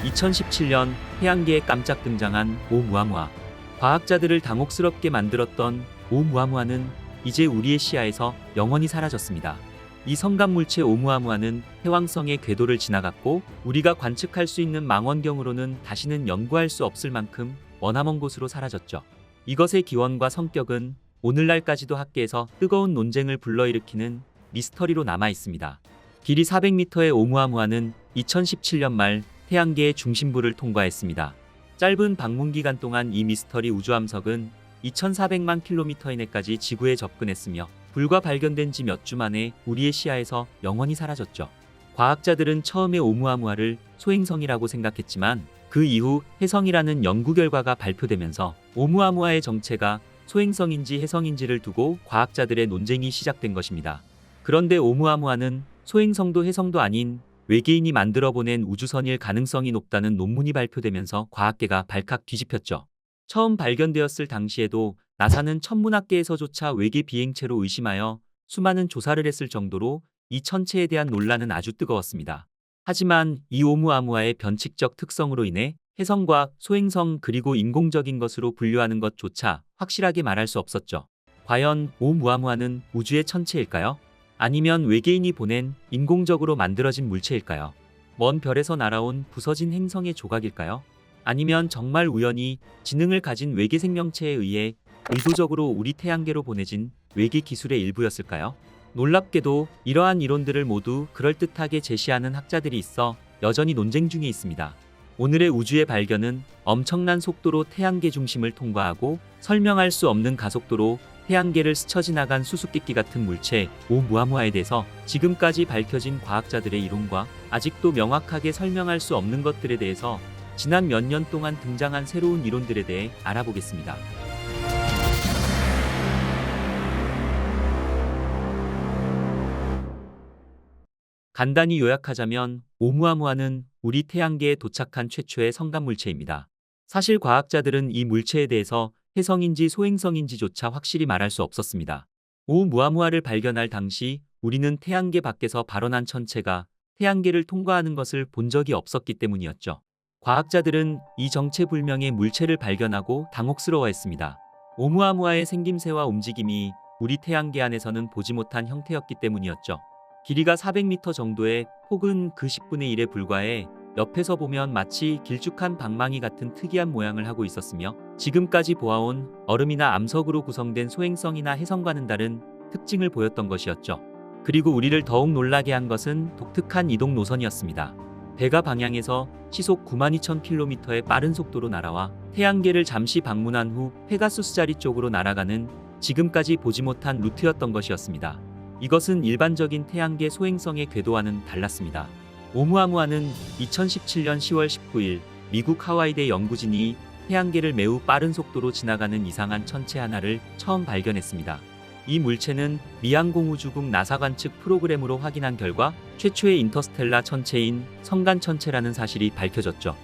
2017년 태양계에 깜짝 등장한 오umu아무아. 과학자들을 당혹스럽게 만들었던 오umu아무아는 이제 우리의 시야에서 영원히 사라졌습니다. 이 성간물체 오umu아무아는 해왕성의 궤도를 지나갔고 우리가 관측할 수 있는 망원경으로는 다시는 연구할 수 없을 만큼 머나먼 곳으로 사라졌죠. 이것의 기원과 성격은 오늘날까지도 학계에서 뜨거운 논쟁을 불러일으키는 미스터리로 남아 있습니다. 길이 400m의 오umu아무아는 2017년 말 태양계의 중심부를 통과했습니다. 짧은 방문 기간 동안 이 미스터리 우주함석은 2400만 킬로미터 이내까지 지구에 접근했으며 불과 발견된 지 몇 주 만에 우리의 시야에서 영원히 사라졌죠. 과학자들은 처음에 오umu아무아를 소행성이라고 생각했지만 그 이후 혜성이라는 연구 결과가 발표되면서 오umu아무아의 정체가 소행성인지 혜성인지를 두고 과학자들의 논쟁이 시작된 것입니다. 그런데 오umu아무아는 소행성도 혜성도 아닌 외계인이 만들어 보낸 우주선일 가능성이 높다는 논문이 발표되면서 과학계가 발칵 뒤집혔죠. 처음 발견되었을 당시에도 나사는 천문학계에서조차 외계 비행체로 의심하여 수많은 조사를 했을 정도로 이 천체에 대한 논란은 아주 뜨거웠습니다. 하지만 이 오umu아무아의 변칙적 특성으로 인해 혜성과 소행성 그리고 인공적인 것으로 분류하는 것조차 확실하게 말할 수 없었죠. 과연 오umu아무아는 우주의 천체일까요? 아니면 외계인이 보낸 인공적으로 만들어진 물체일까요? 먼 별에서 날아온 부서진 행성의 조각일까요? 아니면 정말 우연히 지능을 가진 외계 생명체에 의해 의도적으로 우리 태양계로 보내진 외계 기술의 일부였을까요? 놀랍게도 이러한 이론들을 모두 그럴듯하게 제시하는 학자들이 있어 여전히 논쟁 중에 있습니다. 오늘의 우주의 발견은 엄청난 속도로 태양계 중심을 통과하고 설명할 수 없는 가속도로 태양계를 스쳐 지나간 수수께끼 같은 물체 오umu아무아에 대해서 지금까지 밝혀진 과학자들의 이론과 아직도 명확하게 설명할 수 없는 것들에 대해서 지난 몇 년 동안 등장한 새로운 이론들에 대해 알아보겠습니다. 간단히 요약하자면 오umu아무아는 우리 태양계에 도착한 최초의 성간물체입니다. 사실 과학자들은 이 물체에 대해서 혜성인지 소행성인지조차 확실히 말할 수 없었습니다. 오umu아무아를 발견할 당시 우리는 태양계 밖에서 발원한 천체가 태양계를 통과하는 것을 본 적이 없었기 때문이었죠. 과학자들은 이 정체불명의 물체를 발견하고 당혹스러워했습니다. 오umu아무아의 생김새와 움직임이 우리 태양계 안에서는 보지 못한 형태였기 때문이었죠. 길이가 400m 정도의 폭은 그 10분의 1에 불과해 옆에서 보면 마치 길쭉한 방망이 같은 특이한 모양을 하고 있었으며 지금까지 보아온 얼음이나 암석으로 구성된 소행성이나 혜성과는 다른 특징을 보였던 것이었죠. 그리고 우리를 더욱 놀라게 한 것은 독특한 이동 노선이었습니다. 배가 방향에서 시속 92,000km의 빠른 속도로 날아와 태양계를 잠시 방문한 후 페가수스 자리 쪽으로 날아가는 지금까지 보지 못한 루트였던 것이었습니다. 이것은 일반적인 태양계 소행성의 궤도와는 달랐습니다. 오umu아무아는 2017년 10월 19일 미국 하와이대 연구진이 태양계를 매우 빠른 속도로 지나가는 이상한 천체 하나를 처음 발견했습니다. 이 물체는 미항공우주국 나사 관측 프로그램으로 확인한 결과 최초의 인터스텔라 천체인 성간천체라는 사실이 밝혀졌죠.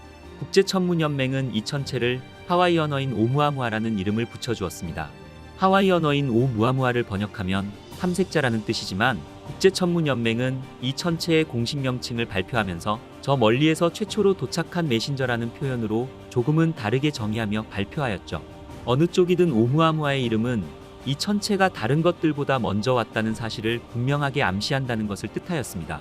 국제천문연맹은 이 천체를 하와이 언어인 오umu아무아라는 이름을 붙여주었습니다. 하와이 언어인 오umu아무아를 번역하면 탐색자라는 뜻이지만 국제천문연맹은 이 천체의 공식 명칭을 발표하면서 저 멀리에서 최초로 도착한 메신저라는 표현으로 조금은 다르게 정의하며 발표하였죠. 어느 쪽이든 오umu아무아의 이름은 이 천체가 다른 것들보다 먼저 왔다는 사실을 분명하게 암시한다는 것을 뜻하였습니다.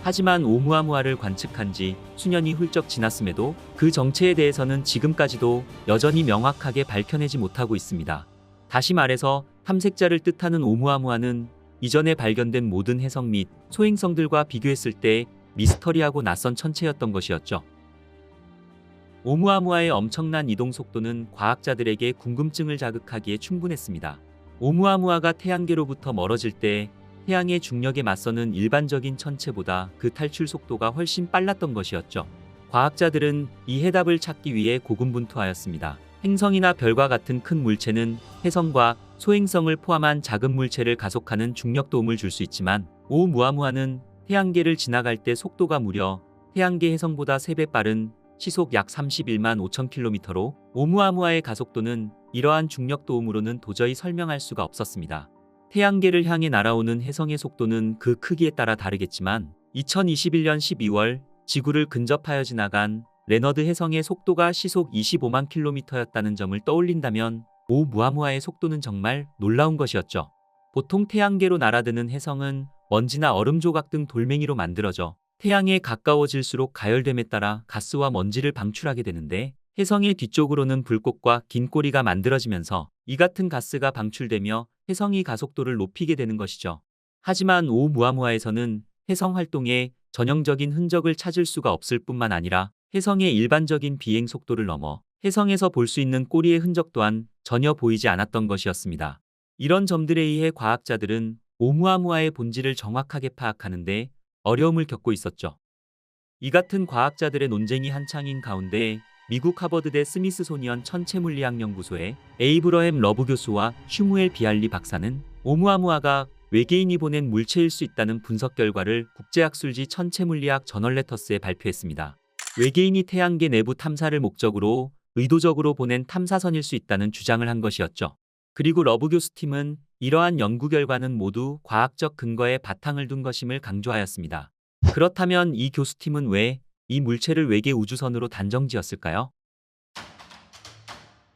하지만 오umu아무아를 관측한 지 수년이 훌쩍 지났음에도 그 정체에 대해서는 지금까지도 여전히 명확하게 밝혀내지 못하고 있습니다. 다시 말해서 탐색자를 뜻하는 오umu아무아는 이전에 발견된 모든 혜성 및 소행성들과 비교했을 때 미스터리하고 낯선 천체였던 것이었죠. 오umu아무아의 엄청난 이동 속도는 과학자들에게 궁금증을 자극하기에 충분했습니다. 오umu아무아가 태양계로부터 멀어질 때 태양의 중력에 맞서는 일반적인 천체보다 그 탈출 속도가 훨씬 빨랐던 것이었죠. 과학자들은 이 해답을 찾기 위해 고군분투하였습니다. 행성이나 별과 같은 큰 물체는 혜성과 소행성을 포함한 작은 물체를 가속하는 중력 도움을 줄 수 있지만 오umu아무아는 태양계를 지나갈 때 속도가 무려 태양계 혜성보다 3배 빠른 시속 약 31만 5천 킬로미터로 오umu아무아의 가속도는 이러한 중력 도움으로는 도저히 설명할 수가 없었습니다. 태양계를 향해 날아오는 혜성의 속도는 그 크기에 따라 다르겠지만 2021년 12월 지구를 근접하여 지나간 레너드 해성의 속도가 시속 25만 킬로미터였다는 점을 떠올린다면 오umu아무아의 속도는 정말 놀라운 것이었죠. 보통 태양계로 날아드는 해성은 먼지나 얼음 조각 등 돌멩이로 만들어져 태양에 가까워질수록 가열됨에 따라 가스와 먼지를 방출하게 되는데, 해성의 뒤쪽으로는 불꽃과 긴 꼬리가 만들어지면서 이 같은 가스가 방출되며 해성이 가속도를 높이게 되는 것이죠. 하지만 오umu아무아에서는 해성 활동에 전형적인 흔적을 찾을 수가 없을 뿐만 아니라 해성의 일반적인 비행 속도를 넘어 해성에서 볼 수 있는 꼬리의 흔적 또한 전혀 보이지 않았던 것이었습니다. 이런 점들에 의해 과학자들은 오umu아무아의 본질을 정확하게 파악하는데 어려움을 겪고 있었죠. 이 같은 과학자들의 논쟁이 한창인 가운데 미국 하버드대 스미스소니언 천체물리학연구소의 에이브러햄 러브 교수와 슈무엘 비알리 박사는 오umu아무아가 외계인이 보낸 물체일 수 있다는 분석 결과를 국제학술지 천체물리학 저널레터스에 발표했습니다. 외계인이 태양계 내부 탐사를 목적으로 의도적으로 보낸 탐사선일 수 있다는 주장을 한 것이었죠. 그리고 러브 교수 팀은 이러한 연구 결과는 모두 과학적 근거에 바탕을 둔 것임을 강조하였습니다. 그렇다면 이 교수팀은 왜 이 물체를 외계 우주선으로 단정지었을까요?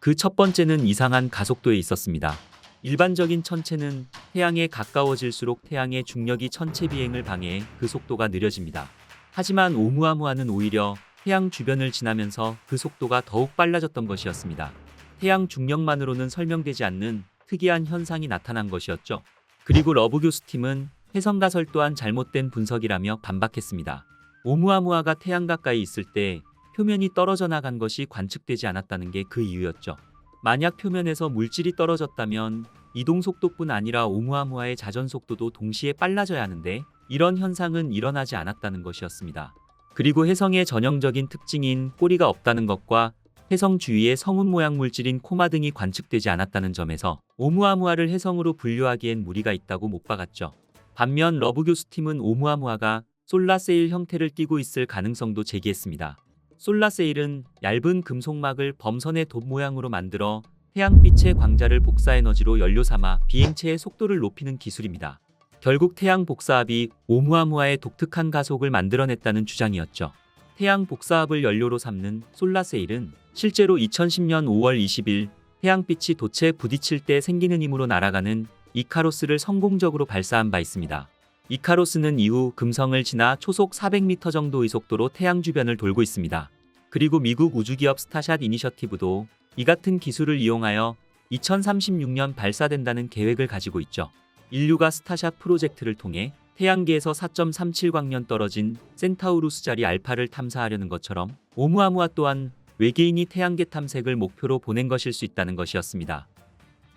그 첫 번째는 이상한 가속도에 있었습니다. 일반적인 천체는 태양에 가까워질수록 태양의 중력이 천체 비행을 방해해 그 속도가 느려집니다. 하지만 오umu아무아는 오히려 태양 주변을 지나면서 그 속도가 더욱 빨라졌던 것이었습니다. 태양 중력만으로는 설명되지 않는 특이한 현상이 나타난 것이었죠. 그리고 러브 교수팀은 해성 가설 또한 잘못된 분석이라며 반박했습니다. 오umu아무아가 태양 가까이 있을 때 표면이 떨어져 나간 것이 관측되지 않았다는 게 그 이유였죠. 만약 표면에서 물질이 떨어졌다면 이동 속도뿐 아니라 오umu아무아의 자전 속도도 동시에 빨라져야 하는데 이런 현상은 일어나지 않았다는 것이었습니다. 그리고 해성의 전형적인 특징인 꼬리가 없다는 것과 해성 주위에 성운 모양 물질인 코마 등이 관측되지 않았다는 점에서 오umu아무아를 해성으로 분류하기엔 무리가 있다고 못 박았죠. 반면 러브 교수팀은 오umu아무아가 솔라세일 형태를 띠고 있을 가능성도 제기했습니다. 솔라세일은 얇은 금속막을 범선의 돛 모양으로 만들어 태양빛의 광자를 복사에너지로 연료 삼아 비행체의 속도를 높이는 기술입니다. 결국 태양 복사압이 오umu아무아의 독특한 가속을 만들어냈다는 주장이었죠. 태양 복사압을 연료로 삼는 솔라세일은 실제로 2010년 5월 20일 태양빛이 돛에 부딪힐 때 생기는 힘으로 날아가는 이카로스를 성공적으로 발사한 바 있습니다. 이카로스는 이후 금성을 지나 초속 400m 정도의 속도로 태양 주변을 돌고 있습니다. 그리고 미국 우주기업 스타샷 이니셔티브도 이 같은 기술을 이용하여 2036년 발사된다는 계획을 가지고 있죠. 인류가 스타샷 프로젝트를 통해 태양계에서 4.37광년 떨어진 센타우루스 자리 알파를 탐사하려는 것처럼 오umu아무아 또한 외계인이 태양계 탐색을 목표로 보낸 것일 수 있다는 것이었습니다.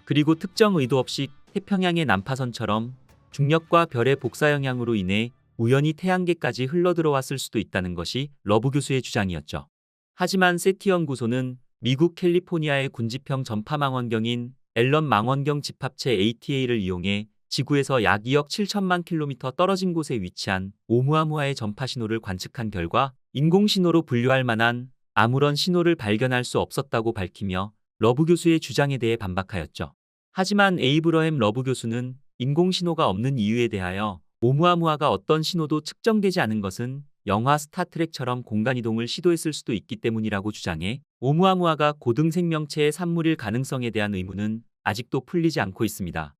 그리고 특정 의도 없이 태평양의 난파선처럼 중력과 별의 복사 영향으로 인해 우연히 태양계까지 흘러들어왔을 수도 있다는 것이 러브 교수의 주장이었죠. 하지만 세티 연구소는 미국 캘리포니아의 군지평 전파 망원경인 앨런 망원경 집합체 ATA를 이용해 지구에서 약 2억 7천만 킬로미터 떨어진 곳에 위치한 오umu아무아의 전파 신호를 관측한 결과 인공신호로 분류할 만한 아무런 신호를 발견할 수 없었다고 밝히며 러브 교수의 주장에 대해 반박하였죠. 하지만 에이브러햄 러브 교수는 인공신호가 없는 이유에 대하여 오umu아무아가 어떤 신호도 측정되지 않은 것은 영화 스타트rek처럼 공간이동을 시도했을 수도 있기 때문이라고 주장해 오umu아무아가 고등 생명체의 산물일 가능성에 대한 의문은 아직도 풀리지 않고 있습니다.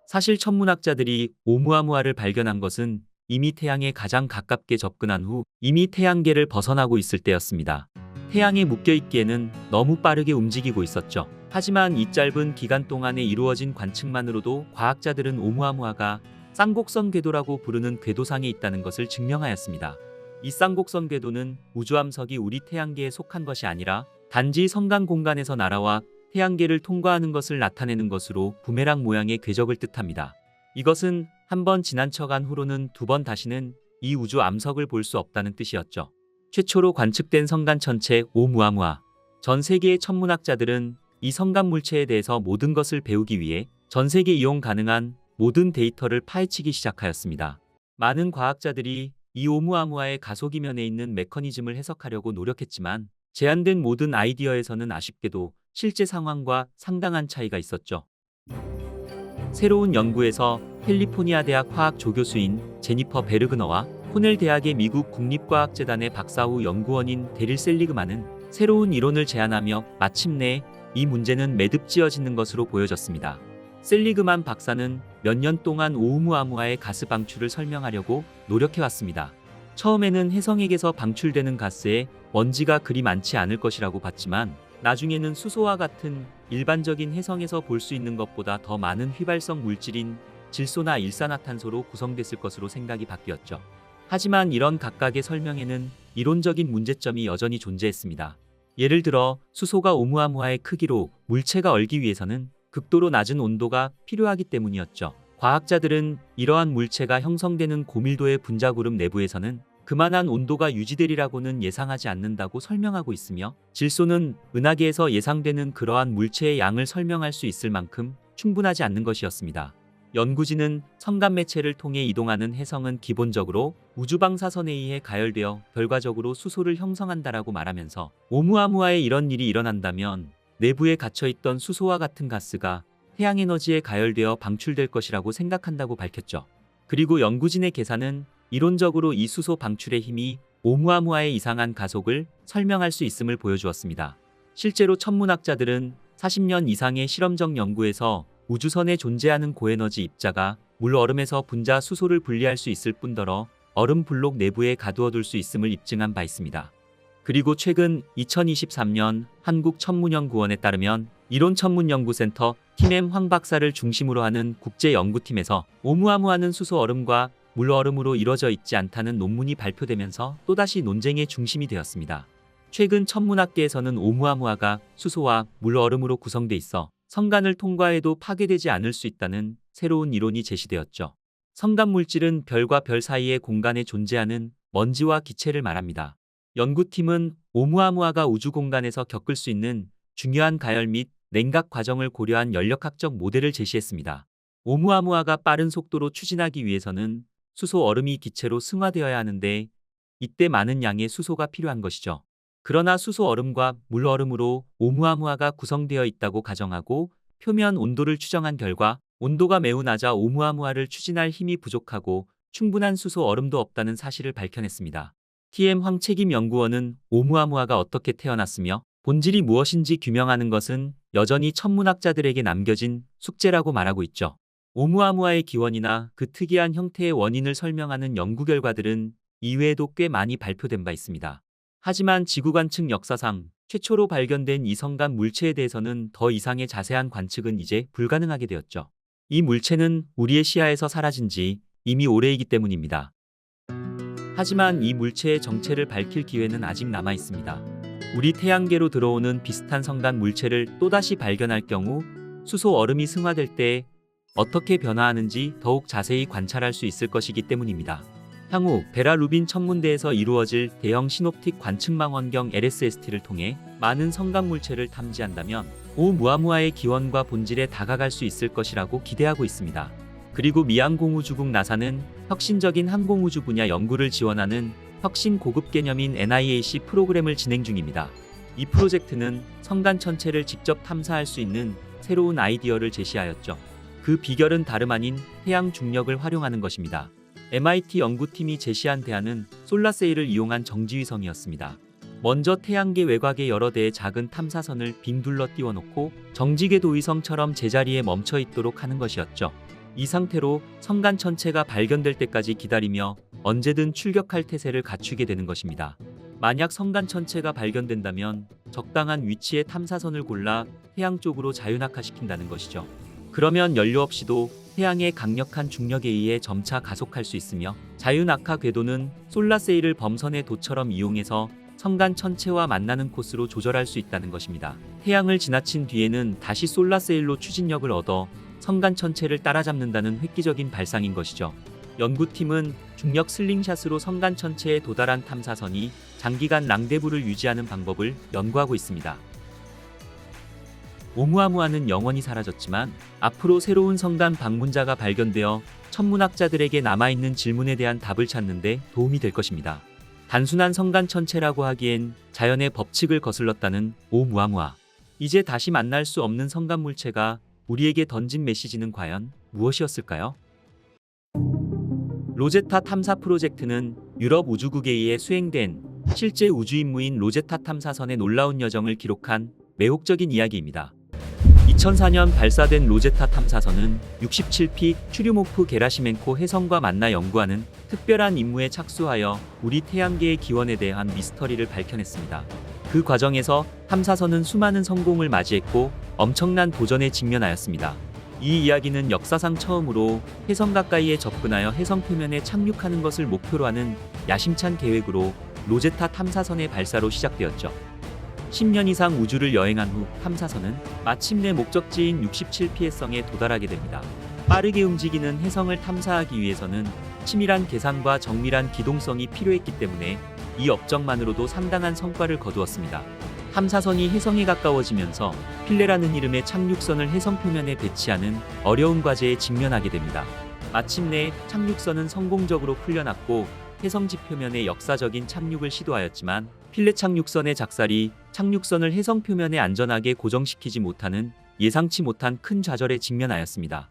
사실 천문학자들이 오umu아무아를 발견한 것은 이미 태양에 가장 가깝게 접근한 후 이미 태양계를 벗어나고 있을 때였습니다. 태양에 묶여있기에는 너무 빠르게 움직이고 있었죠. 하지만 이 짧은 기간 동안에 이루어진 관측만으로도 과학자들은 오umu아무아가 쌍곡선 궤도라고 부르는 궤도상에 있다는 것을 증명하였습니다. 이 쌍곡선 궤도는 우주암석이 우리 태양계에 속한 것이 아니라 단지 성간 공간에서 날아와 태양계를 통과하는 것을 나타내는 것으로 부메랑 모양의 궤적을 뜻합니다. 이것은 한 번 지난 척한 후로는 두 번 다시는 이 우주 암석을 볼 수 없다는 뜻이었죠. 최초로 관측된 성간 천체 오umu아무아. 전 세계의 천문학자들은 이 성간 물체에 대해서 모든 것을 배우기 위해 전 세계 이용 가능한 모든 데이터를 파헤치기 시작하였습니다. 많은 과학자들이 이 오umu아무아의 가속이면에 있는 메커니즘을 해석하려고 노력했지만 제안된 모든 아이디어에서는 아쉽게도 실제 상황과 상당한 차이가 있었죠. 새로운 연구에서 캘리포니아 대학 화학 조교수인 제니퍼 베르그너와 코넬 대학의 미국 국립과학재단의 박사 후 연구원인 데릴 셀리그만은 새로운 이론을 제안하며 마침내 이 문제는 매듭지어지는 것으로 보여졌습니다. 셀리그만 박사는 몇 년 동안 오umu아무아의 가스 방출을 설명하려고 노력해왔습니다. 처음에는 해성에게서 방출되는 가스에 먼지가 그리 많지 않을 것이라고 봤지만 나중에는 수소와 같은 일반적인 해성에서 볼 수 있는 것보다 더 많은 휘발성 물질인 질소나 일산화탄소로 구성됐을 것으로 생각이 바뀌었죠. 하지만 이런 각각의 설명에는 이론적인 문제점이 여전히 존재했습니다. 예를 들어 수소가 오umu아무아의 크기로 물체가 얼기 위해서는 극도로 낮은 온도가 필요하기 때문이었죠. 과학자들은 이러한 물체가 형성되는 고밀도의 분자구름 내부에서는 그만한 온도가 유지되리라고는 예상하지 않는다고 설명하고 있으며, 질소는 은하계에서 예상되는 그러한 물체의 양을 설명할 수 있을 만큼 충분하지 않는 것이었습니다. 연구진은 성간 매체를 통해 이동하는 해성은 기본적으로 우주방사선에 의해 가열되어 결과적으로 수소를 형성한다라고 말하면서 오umu아무아에 이런 일이 일어난다면 내부에 갇혀있던 수소와 같은 가스가 태양에너지에 가열되어 방출될 것이라고 생각한다고 밝혔죠. 그리고 연구진의 계산은 이론적으로 이 수소 방출의 힘이 오umu아무아의 이상한 가속을 설명할 수 있음을 보여주었습니다. 실제로 천문학자들은 40년 이상의 실험적 연구에서 우주선에 존재하는 고에너지 입자가 물 얼음에서 분자 수소를 분리할 수 있을 뿐더러 얼음 블록 내부에 가두어둘 수 있음을 입증한 바 있습니다. 그리고 최근 2023년 한국천문연구원에 따르면 이론천문연구센터 팀엠 황 박사를 중심으로 하는 국제연구팀에서 오umu아무아는 수소 얼음과 물 얼음으로 이루어져 있지 않다는 논문이 발표되면서 또다시 논쟁의 중심이 되었습니다. 최근 천문학계에서는 오umu아무아가 수소와 물 얼음으로 구성돼 있어 성간을 통과해도 파괴되지 않을 수 있다는 새로운 이론이 제시되었죠. 성간 물질은 별과 별 사이의 공간에 존재하는 먼지와 기체를 말합니다. 연구팀은 오umu아무아가 우주 공간에서 겪을 수 있는 중요한 가열 및 냉각 과정을 고려한 연력학적 모델을 제시했습니다. 오umu아무아가 빠른 속도로 추진하기 위해서는 수소 얼음이 기체로 승화되어야 하는데 이때 많은 양의 수소가 필요한 것이죠. 그러나 수소 얼음과 물 얼음으로 오umu아무아가 구성되어 있다고 가정하고 표면 온도를 추정한 결과 온도가 매우 낮아 오umu아무아를 추진할 힘이 부족하고 충분한 수소 얼음도 없다는 사실을 밝혀냈습니다. TM 황 책임 연구원은 오umu아무아가 어떻게 태어났으며 본질이 무엇인지 규명하는 것은 여전히 천문학자들에게 남겨진 숙제라고 말하고 있죠. 오umu아무아의 기원이나 그 특이한 형태의 원인을 설명하는 연구 결과들은 이외에도 꽤 많이 발표된 바 있습니다. 하지만 지구관측 역사상 최초로 발견된 이 성간 물체에 대해서는 더 이상의 자세한 관측은 이제 불가능하게 되었죠. 이 물체는 우리의 시야에서 사라진 지 이미 오래이기 때문입니다. 하지만 이 물체의 정체를 밝힐 기회는 아직 남아 있습니다. 우리 태양계로 들어오는 비슷한 성간 물체를 또다시 발견할 경우 수소 얼음이 승화될 때 어떻게 변화하는지 더욱 자세히 관찰할 수 있을 것이기 때문입니다. 향후 베라 루빈 천문대에서 이루어질 대형 시놉틱 관측망원경 LSST를 통해 많은 성간 물체를 탐지한다면 오umu아무아의 기원과 본질에 다가갈 수 있을 것이라고 기대하고 있습니다. 그리고 미 항공우주국 나사는 혁신적인 항공우주 분야 연구를 지원하는 혁신 고급 개념인 NIAC 프로그램을 진행 중입니다. 이 프로젝트는 성간 천체를 직접 탐사할 수 있는 새로운 아이디어를 제시하였죠. 그 비결은 다름 아닌 태양 중력을 활용하는 것입니다. MIT 연구팀이 제시한 대안은 솔라세일을 이용한 정지위성이었습니다. 먼저 태양계 외곽에 여러 대의 작은 탐사선을 빙 둘러 띄워놓고 정지궤 도위성처럼 제자리에 멈춰 있도록 하는 것이었죠. 이 상태로 성간 천체가 발견될 때까지 기다리며 언제든 출격할 태세를 갖추게 되는 것입니다. 만약 성간 천체가 발견된다면 적당한 위치의 탐사선을 골라 태양 쪽으로 자유낙하시킨다는 것이죠. 그러면 연료 없이도 태양의 강력한 중력에 의해 점차 가속할 수 있으며 자유낙하 궤도는 솔라세일을 범선의 도처럼 이용해서 성간 천체와 만나는 코스로 조절할 수 있다는 것입니다. 태양을 지나친 뒤에는 다시 솔라세일로 추진력을 얻어 성간 천체를 따라잡는다는 획기적인 발상인 것이죠. 연구팀은 중력 슬링샷으로 성간 천체에 도달한 탐사선이 장기간 랑데부를 유지하는 방법을 연구하고 있습니다. 오umu아무아는 영원히 사라졌지만 앞으로 새로운 성간 방문자가 발견되어 천문학자들에게 남아있는 질문에 대한 답을 찾는 데 도움이 될 것입니다. 단순한 성간 천체라고 하기엔 자연의 법칙을 거슬렀다는 오umu아무아. 이제 다시 만날 수 없는 성간 물체가 우리에게 던진 메시지는 과연 무엇이었을까요? 로제타 탐사 프로젝트는 유럽 우주국에 의해 수행된 실제 우주 임무인 로제타 탐사선의 놀라운 여정을 기록한 매혹적인 이야기입니다. 2004년 발사된 로제타 탐사선은 67P 추류모프 게라시멘코 혜성과 만나 연구하는 특별한 임무에 착수하여 우리 태양계의 기원에 대한 미스터리를 밝혀냈습니다. 그 과정에서 탐사선은 수많은 성공을 맞이했고 엄청난 도전에 직면하였습니다. 이 이야기는 역사상 처음으로 혜성 가까이에 접근하여 혜성 표면에 착륙하는 것을 목표로 하는 야심찬 계획으로 로제타 탐사선의 발사로 시작되었죠. 10년 이상 우주를 여행한 후 탐사선은 마침내 목적지인 67P 혜성에 도달하게 됩니다. 빠르게 움직이는 혜성을 탐사하기 위해서는 치밀한 계산과 정밀한 기동성이 필요했기 때문에 이 업적만으로도 상당한 성과를 거두었습니다. 탐사선이 혜성에 가까워지면서 필레라는 이름의 착륙선을 혜성 표면에 배치하는 어려운 과제에 직면하게 됩니다. 마침내 착륙선은 성공적으로 풀려났고 혜성 지표면에 역사적인 착륙을 시도하였지만 필레 착륙선의 작살이 착륙선을 혜성 표면에 안전하게 고정시키지 못하는 예상치 못한 큰 좌절에 직면하였습니다.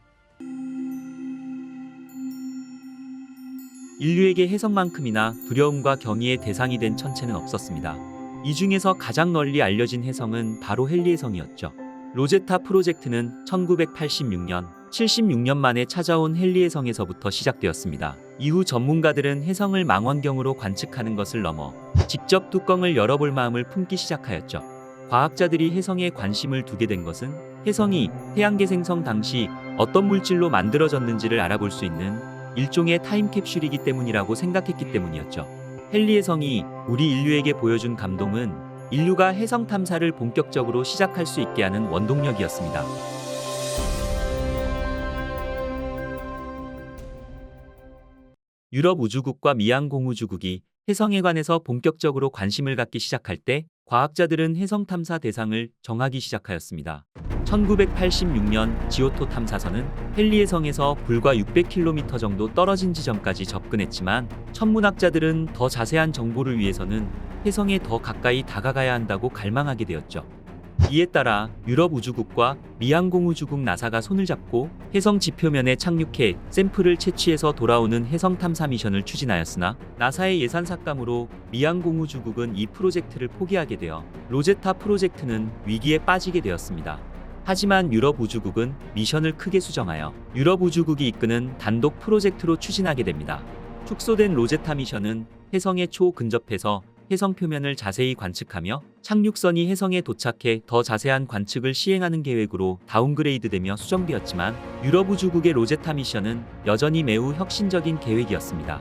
인류에게 혜성만큼이나 두려움과 경의의 대상이 된 천체는 없었습니다. 이 중에서 가장 널리 알려진 혜성은 바로 헨리 혜성이었죠. 로제타 프로젝트는 1986년, 76년 만에 찾아온 헨리 혜성에서부터 시작되었습니다. 이후 전문가들은 혜성을 망원경으로 관측하는 것을 넘어 직접 뚜껑을 열어볼 마음을 품기 시작하였죠. 과학자들이 혜성에 관심을 두게 된 것은 혜성이 태양계 생성 당시 어떤 물질로 만들어졌는지를 알아볼 수 있는 일종의 타임캡슐이기 때문이라고 생각했기 때문이었죠. 헨리 혜성이 우리 인류에게 보여준 감동은 인류가 혜성 탐사를 본격적으로 시작할 수 있게 하는 원동력이었습니다. 유럽 우주국과 미양 공우주국이 혜성에 관해서 본격적으로 관심을 갖기 시작할 때 과학자들은 혜성 탐사 대상을 정하기 시작하였습니다. 1986년 지오토 탐사선은 헨리 혜성에서 불과 600km 정도 떨어진 지점까지 접근했지만 천문학자들은 더 자세한 정보를 위해서는 혜성에 더 가까이 다가가야 한다고 갈망하게 되었죠. 이에 따라 유럽 우주국과 미양 공우주국 나사가 손을 잡고 혜성 지표면에 착륙해 샘플을 채취해서 돌아오는 혜성 탐사 미션을 추진하였으나 나사의 예산 삭감으로 미양 공우주국은 이 프로젝트를 포기하게 되어 로제타 프로젝트는 위기에 빠지게 되었습니다. 하지만 유럽 우주국은 미션을 크게 수정하여 유럽 우주국이 이끄는 단독 프로젝트로 추진하게 됩니다. 축소된 로제타 미션은 혜성에 초근접해서 혜성 표면을 자세히 관측하며 착륙선이 혜성에 도착해 더 자세한 관측을 시행하는 계획으로 다운그레이드되며 수정되었지만 유럽 우주국의 로제타 미션은 여전히 매우 혁신적인 계획이었습니다.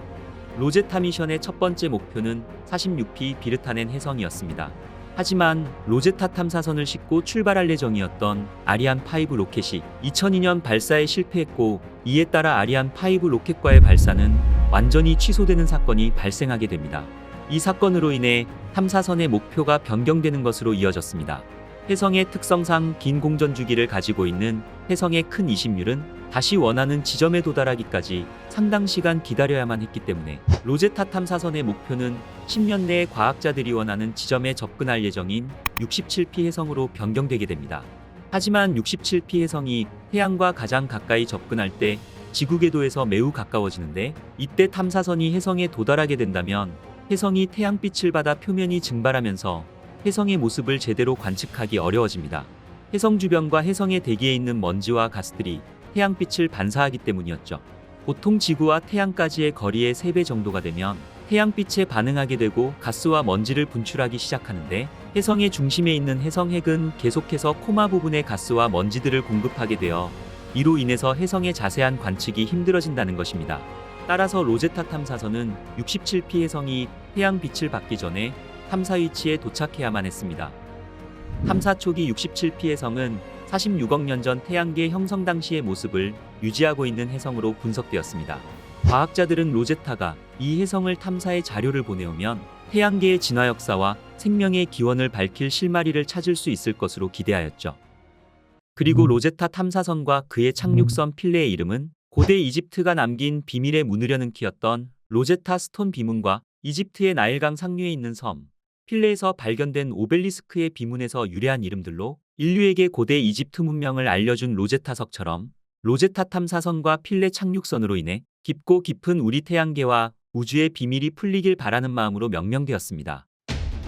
로제타 미션의 첫 번째 목표는 46P 비르타넨 혜성이었습니다. 하지만 로제타 탐사선을 싣고 출발할 예정이었던 아리안5 로켓이 2002년 발사에 실패했고 이에 따라 아리안5 로켓과의 발사는 완전히 취소되는 사건이 발생하게 됩니다. 이 사건으로 인해 탐사선의 목표가 변경되는 것으로 이어졌습니다. 혜성의 특성상 긴 공전 주기를 가지고 있는 혜성의 큰 이심률은 다시 원하는 지점에 도달하기까지 상당 시간 기다려야만 했기 때문에 로제타 탐사선의 목표는 10년 내에 과학자들이 원하는 지점에 접근할 예정인 67P 혜성으로 변경되게 됩니다. 하지만 67P 혜성이 태양과 가장 가까이 접근할 때 지구 궤도에서 매우 가까워지는데 이때 탐사선이 혜성에 도달하게 된다면 혜성이 태양빛을 받아 표면이 증발하면서 혜성의 모습을 제대로 관측하기 어려워집니다. 혜성 주변과 혜성의 대기에 있는 먼지와 가스들이 태양빛을 반사하기 때문이었죠. 보통 지구와 태양까지의 거리의 3배 정도가 되면 태양빛에 반응하게 되고 가스와 먼지를 분출하기 시작하는데 혜성의 중심에 있는 혜성핵은 계속해서 코마 부분의 가스와 먼지들을 공급하게 되어 이로 인해서 혜성의 자세한 관측이 힘들어진다는 것입니다. 따라서 로제타 탐사선은 67P 혜성이 태양 빛을 받기 전에 탐사 위치에 도착해야만 했습니다. 탐사 초기 67P 혜성은 46억 년 전 태양계 형성 당시의 모습을 유지하고 있는 혜성으로 분석되었습니다. 과학자들은 로제타가 이 혜성을 탐사해 자료를 보내오면 태양계의 진화 역사와 생명의 기원을 밝힐 실마리를 찾을 수 있을 것으로 기대하였죠. 그리고 로제타 탐사선과 그의 착륙선 필레의 이름은 고대 이집트가 남긴 비밀의 문을 여는 키였던 로제타 스톤 비문과 이집트의 나일강 상류에 있는 섬 필레에서 발견된 오벨리스크의 비문에서 유래한 이름들로 인류에게 고대 이집트 문명을 알려준 로제타석처럼 로제타 탐사선과 필레 착륙선으로 인해 깊고 깊은 우리 태양계와 우주의 비밀이 풀리길 바라는 마음으로 명명되었습니다.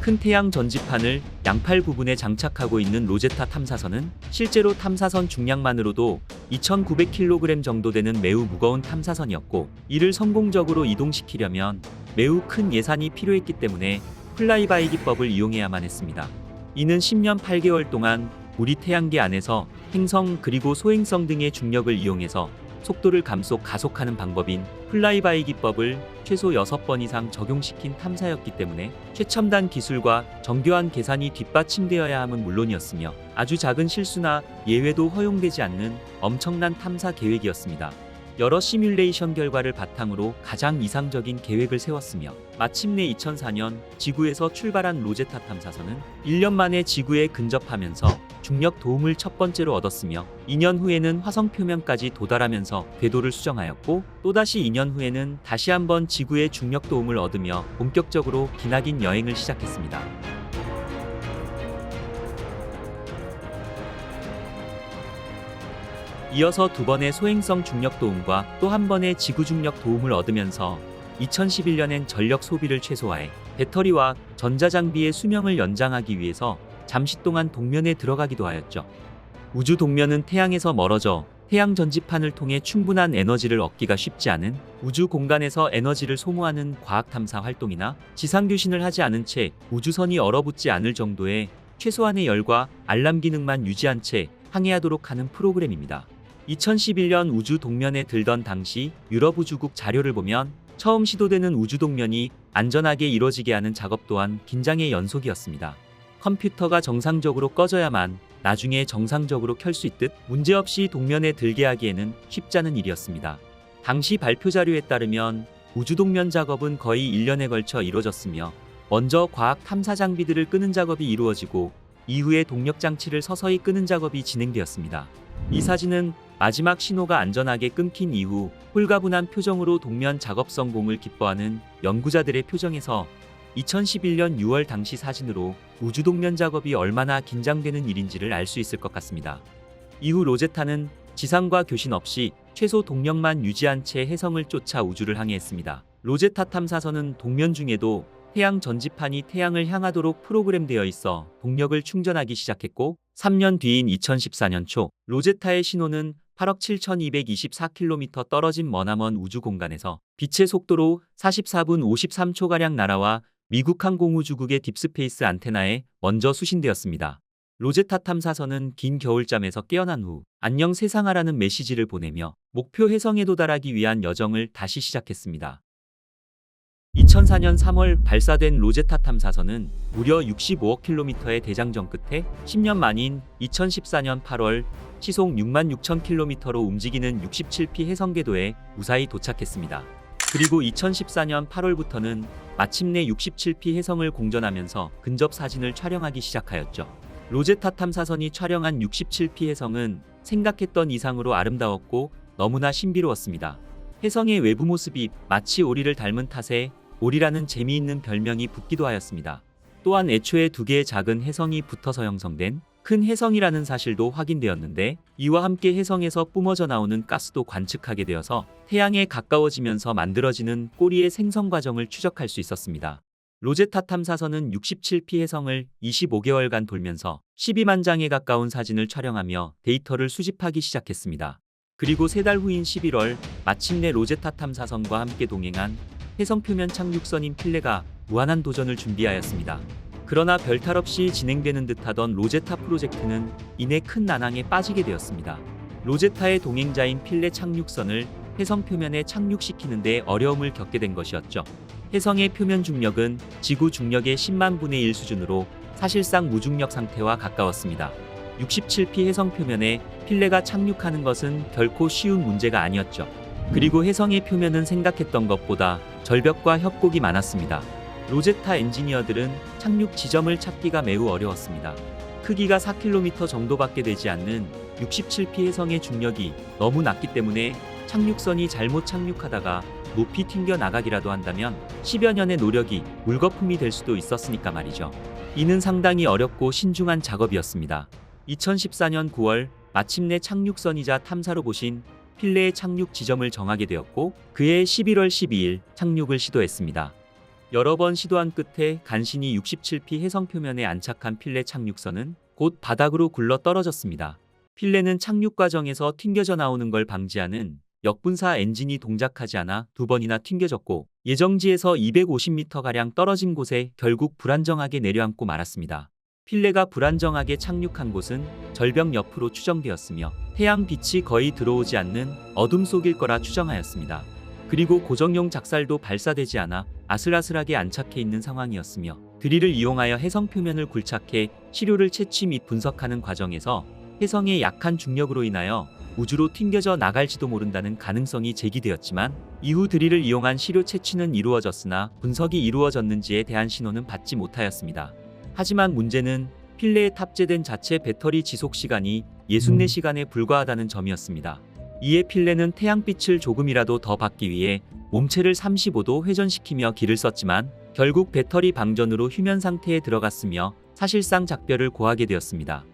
큰 태양 전지판을 양팔 부분에 장착하고 있는 로제타 탐사선은 실제로 탐사선 중량만으로도 2,900kg 정도 되는 매우 무거운 탐사선이었고, 이를 성공적으로 이동시키려면 매우 큰 예산이 필요했기 때문에 플라이바이 기법을 이용해야만 했습니다. 이는 10년 8개월 동안 우리 태양계 안에서 행성 그리고 소행성 등의 중력을 이용해서 속도를 가속하는 방법인 플라이바이 기법을 최소 6번 이상 적용시킨 탐사였기 때문에 최첨단 기술과 정교한 계산이 뒷받침되어야 함은 물론이었으며, 아주 작은 실수나 예외도 허용되지 않는 엄청난 탐사 계획이었습니다. 여러 시뮬레이션 결과를 바탕으로 가장 이상적인 계획을 세웠으며, 마침내 2004년 지구에서 출발한 로제타 탐사선은 1년 만에 지구에 근접하면서 중력 도움을 첫 번째로 얻었으며, 2년 후에는 화성 표면까지 도달하면서 궤도를 수정하였고, 또다시 2년 후에는 다시 한번 지구의 중력 도움을 얻으며 본격적으로 기나긴 여행을 시작했습니다. 이어서 2번의 소행성 중력 도움과 또 한 번의 지구 중력 도움을 얻으면서 2011년엔 전력 소비를 최소화해 배터리와 전자장비의 수명을 연장하기 위해서 잠시 동안 동면에 들어가기도 하였죠. 우주 동면은 태양에서 멀어져 태양 전지판을 통해 충분한 에너지를 얻기가 쉽지 않은 우주 공간에서 에너지를 소모하는 과학 탐사 활동이나 지상 교신을 하지 않은 채 우주선이 얼어붙지 않을 정도의 최소한의 열과 알람 기능만 유지한 채 항해하도록 하는 프로그램입니다. 2011년 우주 동면에 들던 당시 유럽 우주국 자료를 보면 처음 시도되는 우주 동면이 안전하게 이루어지게 하는 작업 또한 긴장의 연속이었습니다. 컴퓨터가 정상적으로 꺼져야만 나중에 정상적으로 켤 수 있듯 문제없이 동면에 들게 하기에는 쉽지 않은 일이었습니다. 당시 발표 자료에 따르면 우주 동면 작업은 거의 1년에 걸쳐 이루어졌으며, 먼저 과학 탐사 장비들을 끄는 작업이 이루어지고 이후에 동력 장치를 서서히 끄는 작업이 진행되었습니다. 이 사진은 마지막 신호가 안전하게 끊긴 이후 홀가분한 표정으로 동면 작업 성공을 기뻐하는 연구자들의 표정에서 2011년 6월 당시 사진으로 우주 동면 작업이 얼마나 긴장되는 일인지를 알 수 있을 것 같습니다. 이후 로제타는 지상과 교신 없이 최소 동력만 유지한 채 해성을 쫓아 우주를 항해했습니다. 로제타 탐사선은 동면 중에도 태양 전지판이 태양을 향하도록 프로그램되어 있어 동력을 충전하기 시작했고, 3년 뒤인 2014년 초 로제타의 신호는 8억 7,224km 떨어진 머나먼 우주 공간에서 빛의 속도로 44분 53초가량 날아와 미국 항공우주국의 딥스페이스 안테나에 먼저 수신되었습니다. 로제타 탐사선은 긴 겨울잠에서 깨어난 후 안녕 세상아라는 메시지를 보내며 목표 해성에 도달하기 위한 여정을 다시 시작했습니다. 2004년 3월 발사된 로제타 탐사선은 무려 65억 킬로미터의 대장정 끝에 10년 만인 2014년 8월 시속 66,000km로 움직이는 67P 해성 궤도에 무사히 도착했습니다. 그리고 2014년 8월부터는 마침내 67P 해성을 공전하면서 근접 사진을 촬영하기 시작하였죠. 로제타 탐사선이 촬영한 67P 해성은 생각했던 이상으로 아름다웠고 너무나 신비로웠습니다. 해성의 외부 모습이 마치 오리를 닮은 탓에 오리라는 재미있는 별명이 붙기도 하였습니다. 또한 애초에 2개의 작은 해성이 붙어서 형성된 큰 해성이라는 사실도 확인되었는데, 이와 함께 해성에서 뿜어져 나오는 가스도 관측하게 되어서 태양에 가까워지면서 만들어지는 꼬리의 생성 과정을 추적할 수 있었습니다. 로제타 탐사선은 67P 해성을 25개월간 돌면서 12만 장에 가까운 사진을 촬영하며 데이터를 수집하기 시작했습니다. 그리고 3달 후인 11월 마침내 로제타 탐사선과 함께 동행한 해성 표면 착륙선인 필레가 무한한 도전을 준비하였습니다. 그러나 별탈 없이 진행되는 듯하던 로제타 프로젝트는 이내 큰 난항에 빠지게 되었습니다. 로제타의 동행자인 필레 착륙선을 해성 표면에 착륙시키는 데 어려움을 겪게 된 것이었죠. 해성의 표면 중력은 지구 중력의 10만 분의 1 수준으로 사실상 무중력 상태와 가까웠습니다. 67P 해성 표면에 필레가 착륙하는 것은 결코 쉬운 문제가 아니었죠. 그리고 해성의 표면은 생각했던 것보다 절벽과 협곡이 많았습니다. 로제타 엔지니어들은 착륙 지점을 찾기가 매우 어려웠습니다. 크기가 4km 정도밖에 되지 않는 67P 해성의 중력이 너무 낮기 때문에 착륙선이 잘못 착륙하다가 높이 튕겨 나가기라도 한다면 10여 년의 노력이 물거품이 될 수도 있었으니까 말이죠. 이는 상당히 어렵고 신중한 작업이었습니다. 2014년 9월 마침내 착륙선이자 탐사로 보신 필레의 착륙 지점을 정하게 되었고 그해 11월 12일 착륙을 시도했습니다. 여러 번 시도한 끝에 간신히 67피 해성 표면에 안착한 필레 착륙선은 곧 바닥으로 굴러 떨어졌습니다. 필레는 착륙 과정에서 튕겨져 나오는 걸 방지하는 역분사 엔진이 동작하지 않아 두 번이나 튕겨졌고 예정지에서 250m가량 떨어진 곳에 결국 불안정하게 내려앉고 말았습니다. 필레가 불안정하게 착륙한 곳은 절벽 옆으로 추정되었으며 태양 빛이 거의 들어오지 않는 어둠 속일 거라 추정하였습니다. 그리고 고정용 작살도 발사되지 않아 아슬아슬하게 안착해 있는 상황이었으며 드릴을 이용하여 해성 표면을 굴착해 시료를 채취 및 분석하는 과정에서 해성의 약한 중력으로 인하여 우주로 튕겨져 나갈지도 모른다는 가능성이 제기되었지만 이후 드릴을 이용한 시료 채취는 이루어졌으나 분석이 이루어졌는지에 대한 신호는 받지 못하였습니다. 하지만 문제는 필레에 탑재된 자체 배터리 지속 시간이 64시간에 불과하다는 점이었습니다. 이에 필레는 태양빛을 조금이라도 더 받기 위해 몸체를 35도 회전시키며 기를 썼지만 결국 배터리 방전으로 휴면 상태에 들어갔으며 사실상 작별을 고하게 되었습니다.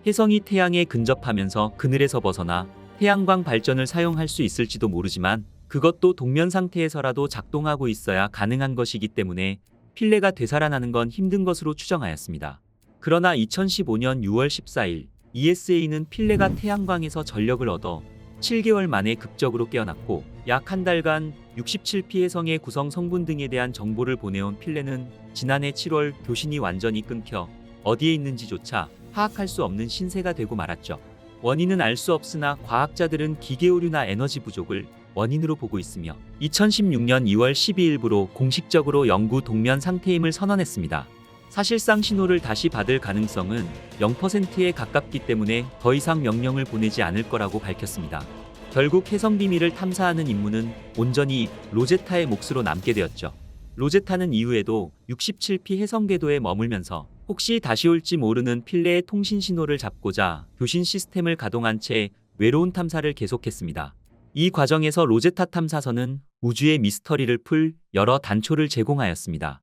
해성이 태양에 근접하면서 그늘에서 벗어나 태양광 발전을 사용할 수 있을지도 모르지만 그것도 동면 상태에서라도 작동하고 있어야 가능한 것이기 때문에 필레가 되살아나는 건 힘든 것으로 추정하였습니다. 그러나 2015년 6월 14일 ESA는 필레가 태양광에서 전력을 얻어 7개월 만에 극적으로 깨어났고 약 한 달간 67피 해성의 구성 성분 등에 대한 정보를 보내온 필레는 지난해 7월 교신이 완전히 끊겨 어디에 있는지조차 파악할 수 없는 신세가 되고 말았죠. 원인은 알 수 없으나 과학자들은 기계 오류나 에너지 부족을 원인으로 보고 있으며 2016년 2월 12일부로 공식적으로 영구 동면 상태임을 선언했습니다. 사실상 신호를 다시 받을 가능성은 0%에 가깝기 때문에 더 이상 명령을 보내지 않을 거라고 밝혔습니다. 결국 해성 비밀을 탐사하는 임무는 온전히 로제타의 몫으로 남게 되었죠. 로제타는 이후에도 67피 해성 궤도에 머물면서 혹시 다시 올지 모르는 필레의 통신 신호를 잡고자 교신 시스템을 가동한 채 외로운 탐사를 계속했습니다. 이 과정에서 로제타 탐사선은 우주의 미스터리를 풀 여러 단초를 제공하였습니다.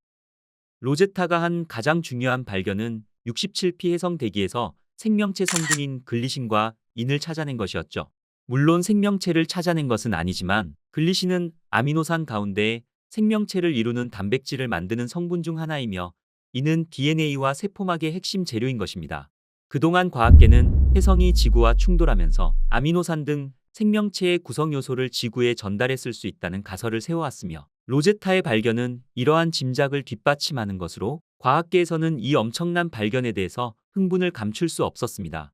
로제타가 한 가장 중요한 발견은 67피 해성 대기에서 생명체 성분인 글리신과 인을 찾아낸 것이었죠. 물론 생명체를 찾아낸 것은 아니지만 글리신은 아미노산 가운데 생명체를 이루는 단백질을 만드는 성분 중 하나이며 이는 DNA와 세포막의 핵심 재료인 것입니다. 그동안 과학계는 해성이 지구와 충돌하면서 아미노산 등 생명체의 구성 요소를 지구에 전달했을 수 있다는 가설을 세워왔으며 로제타의 발견은 이러한 짐작을 뒷받침하는 것으로 과학계에서는 이 엄청난 발견에 대해서 흥분을 감출 수 없었습니다.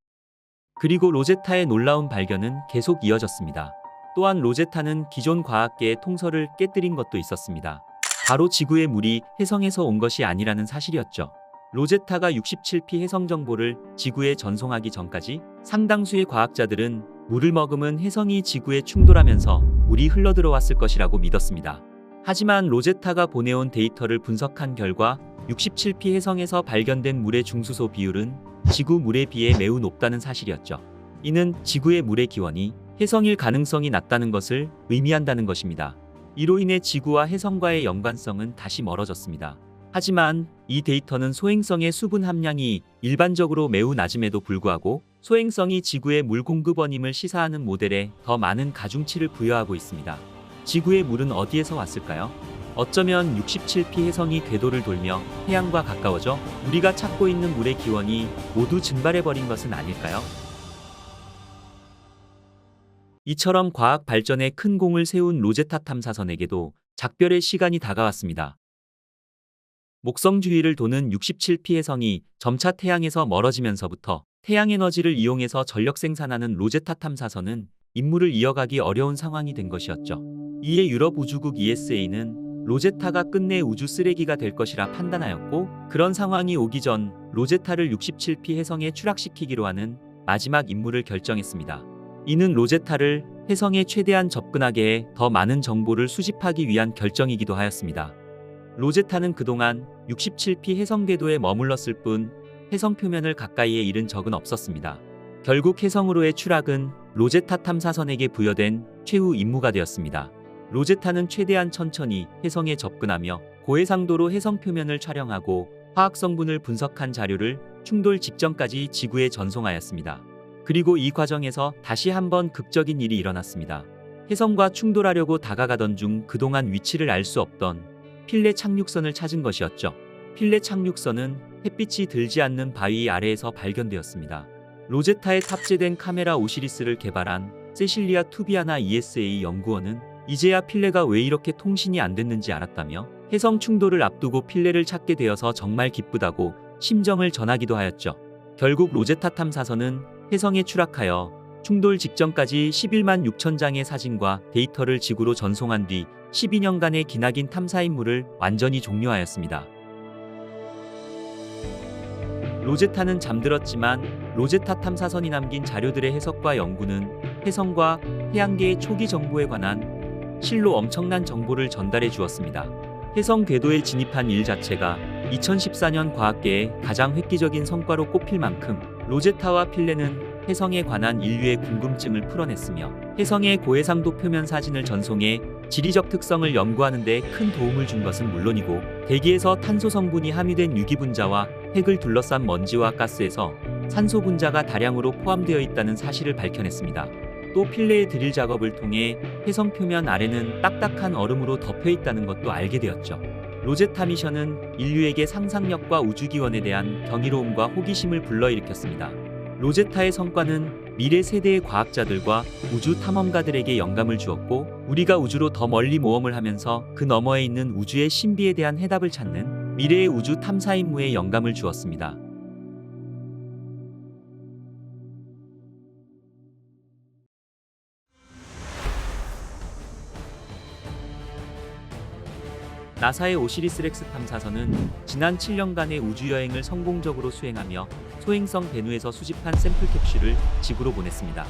그리고 로제타의 놀라운 발견은 계속 이어졌습니다. 또한 로제타는 기존 과학계의 통설을 깨뜨린 것도 있었습니다. 바로 지구의 물이 해성에서 온 것이 아니라는 사실이었죠. 로제타가 67피 해성 정보를 지구에 전송하기 전까지 상당수의 과학자들은 물을 머금은 해성이 지구에 충돌하면서 물이 흘러들어왔을 것이라고 믿었습니다. 하지만 로제타가 보내온 데이터를 분석한 결과 67피 해성에서 발견된 물의 중수소 비율은 지구 물에 비해 매우 높다는 사실이었죠. 이는 지구의 물의 기원이 해성일 가능성이 낮다는 것을 의미한다는 것입니다. 이로 인해 지구와 해성과의 연관성은 다시 멀어졌습니다. 하지만 이 데이터는 소행성의 수분 함량이 일반적으로 매우 낮음에도 불구하고 소행성이 지구의 물 공급원임을 시사하는 모델에 더 많은 가중치를 부여하고 있습니다. 지구의 물은 어디에서 왔을까요? 어쩌면 67피 해성이 궤도를 돌며 태양과 가까워져 우리가 찾고 있는 물의 기원이 모두 증발해버린 것은 아닐까요? 이처럼 과학 발전에 큰 공을 세운 로제타 탐사선에게도 작별의 시간이 다가왔습니다. 목성 주위를 도는 67피 해성이 점차 태양에서 멀어지면서부터 태양 에너지를 이용해서 전력 생산하는 로제타 탐사선은 임무를 이어가기 어려운 상황이 된 것이었죠. 이에 유럽 우주국 ESA는 로제타가 끝내 우주 쓰레기가 될 것이라 판단하였고 그런 상황이 오기 전 로제타를 67피 해성에 추락시키기로 하는 마지막 임무를 결정했습니다. 이는 로제타를 해성에 최대한 접근하게 해 더 많은 정보를 수집하기 위한 결정이기도 하였습니다. 로제타는 그동안 67피 해성 궤도에 머물렀을 뿐 해성 표면을 가까이에 이른 적은 없었습니다. 결국 해성으로의 추락은 로제타 탐사선에게 부여된 최후 임무가 되었습니다. 로제타는 최대한 천천히 해성에 접근하며 고해상도로 해성 표면을 촬영하고 화학 성분을 분석한 자료를 충돌 직전까지 지구에 전송하였습니다. 그리고 이 과정에서 다시 한번 극적인 일이 일어났습니다. 혜성과 충돌하려고 다가가던 중 그동안 위치를 알 수 없던 필레 착륙선을 찾은 것이었죠. 필레 착륙선은 햇빛이 들지 않는 바위 아래에서 발견되었습니다. 로제타에 탑재된 카메라 오시리스를 개발한 세실리아 투비아나 ESA 연구원은 이제야 필레가 왜 이렇게 통신이 안 됐는지 알았다며 혜성 충돌을 앞두고 필레를 찾게 되어서 정말 기쁘다고 심정을 전하기도 하였죠. 결국 로제타 탐사선은 혜성에 추락하여 충돌 직전까지 11만 6천 장의 사진과 데이터를 지구로 전송한 뒤 12년간의 기나긴 탐사 임무를 완전히 종료하였습니다. 로제타는 잠들었지만 로제타 탐사선이 남긴 자료들의 해석과 연구는 혜성과 태양계의 초기 정보에 관한 실로 엄청난 정보를 전달해 주었습니다. 혜성 궤도에 진입한 일 자체가 2014년 과학계의 가장 획기적인 성과로 꼽힐 만큼 로제타와 필레는 혜성에 관한 인류의 궁금증을 풀어냈으며 혜성의 고해상도 표면 사진을 전송해 지리적 특성을 연구하는 데 큰 도움을 준 것은 물론이고 대기에서 탄소 성분이 함유된 유기분자와 핵을 둘러싼 먼지와 가스에서 산소 분자가 다량으로 포함되어 있다는 사실을 밝혀냈습니다. 또 필레의 드릴 작업을 통해 혜성 표면 아래는 딱딱한 얼음으로 덮여 있다는 것도 알게 되었죠. 로제타 미션은 인류에게 상상력과 우주기원에 대한 경이로움과 호기심을 불러일으켰습니다. 로제타의 성과는 미래 세대의 과학자들과 우주 탐험가들에게 영감을 주었고 우리가 우주로 더 멀리 모험을 하면서 그 너머에 있는 우주의 신비에 대한 해답을 찾는 미래의 우주 탐사 임무에 영감을 주었습니다. 나사의 오시리스 렉스 탐사선은 지난 7년간의 우주여행을 성공적으로 수행하며 소행성 베누에서 수집한 샘플 캡슐을 지구로 보냈습니다.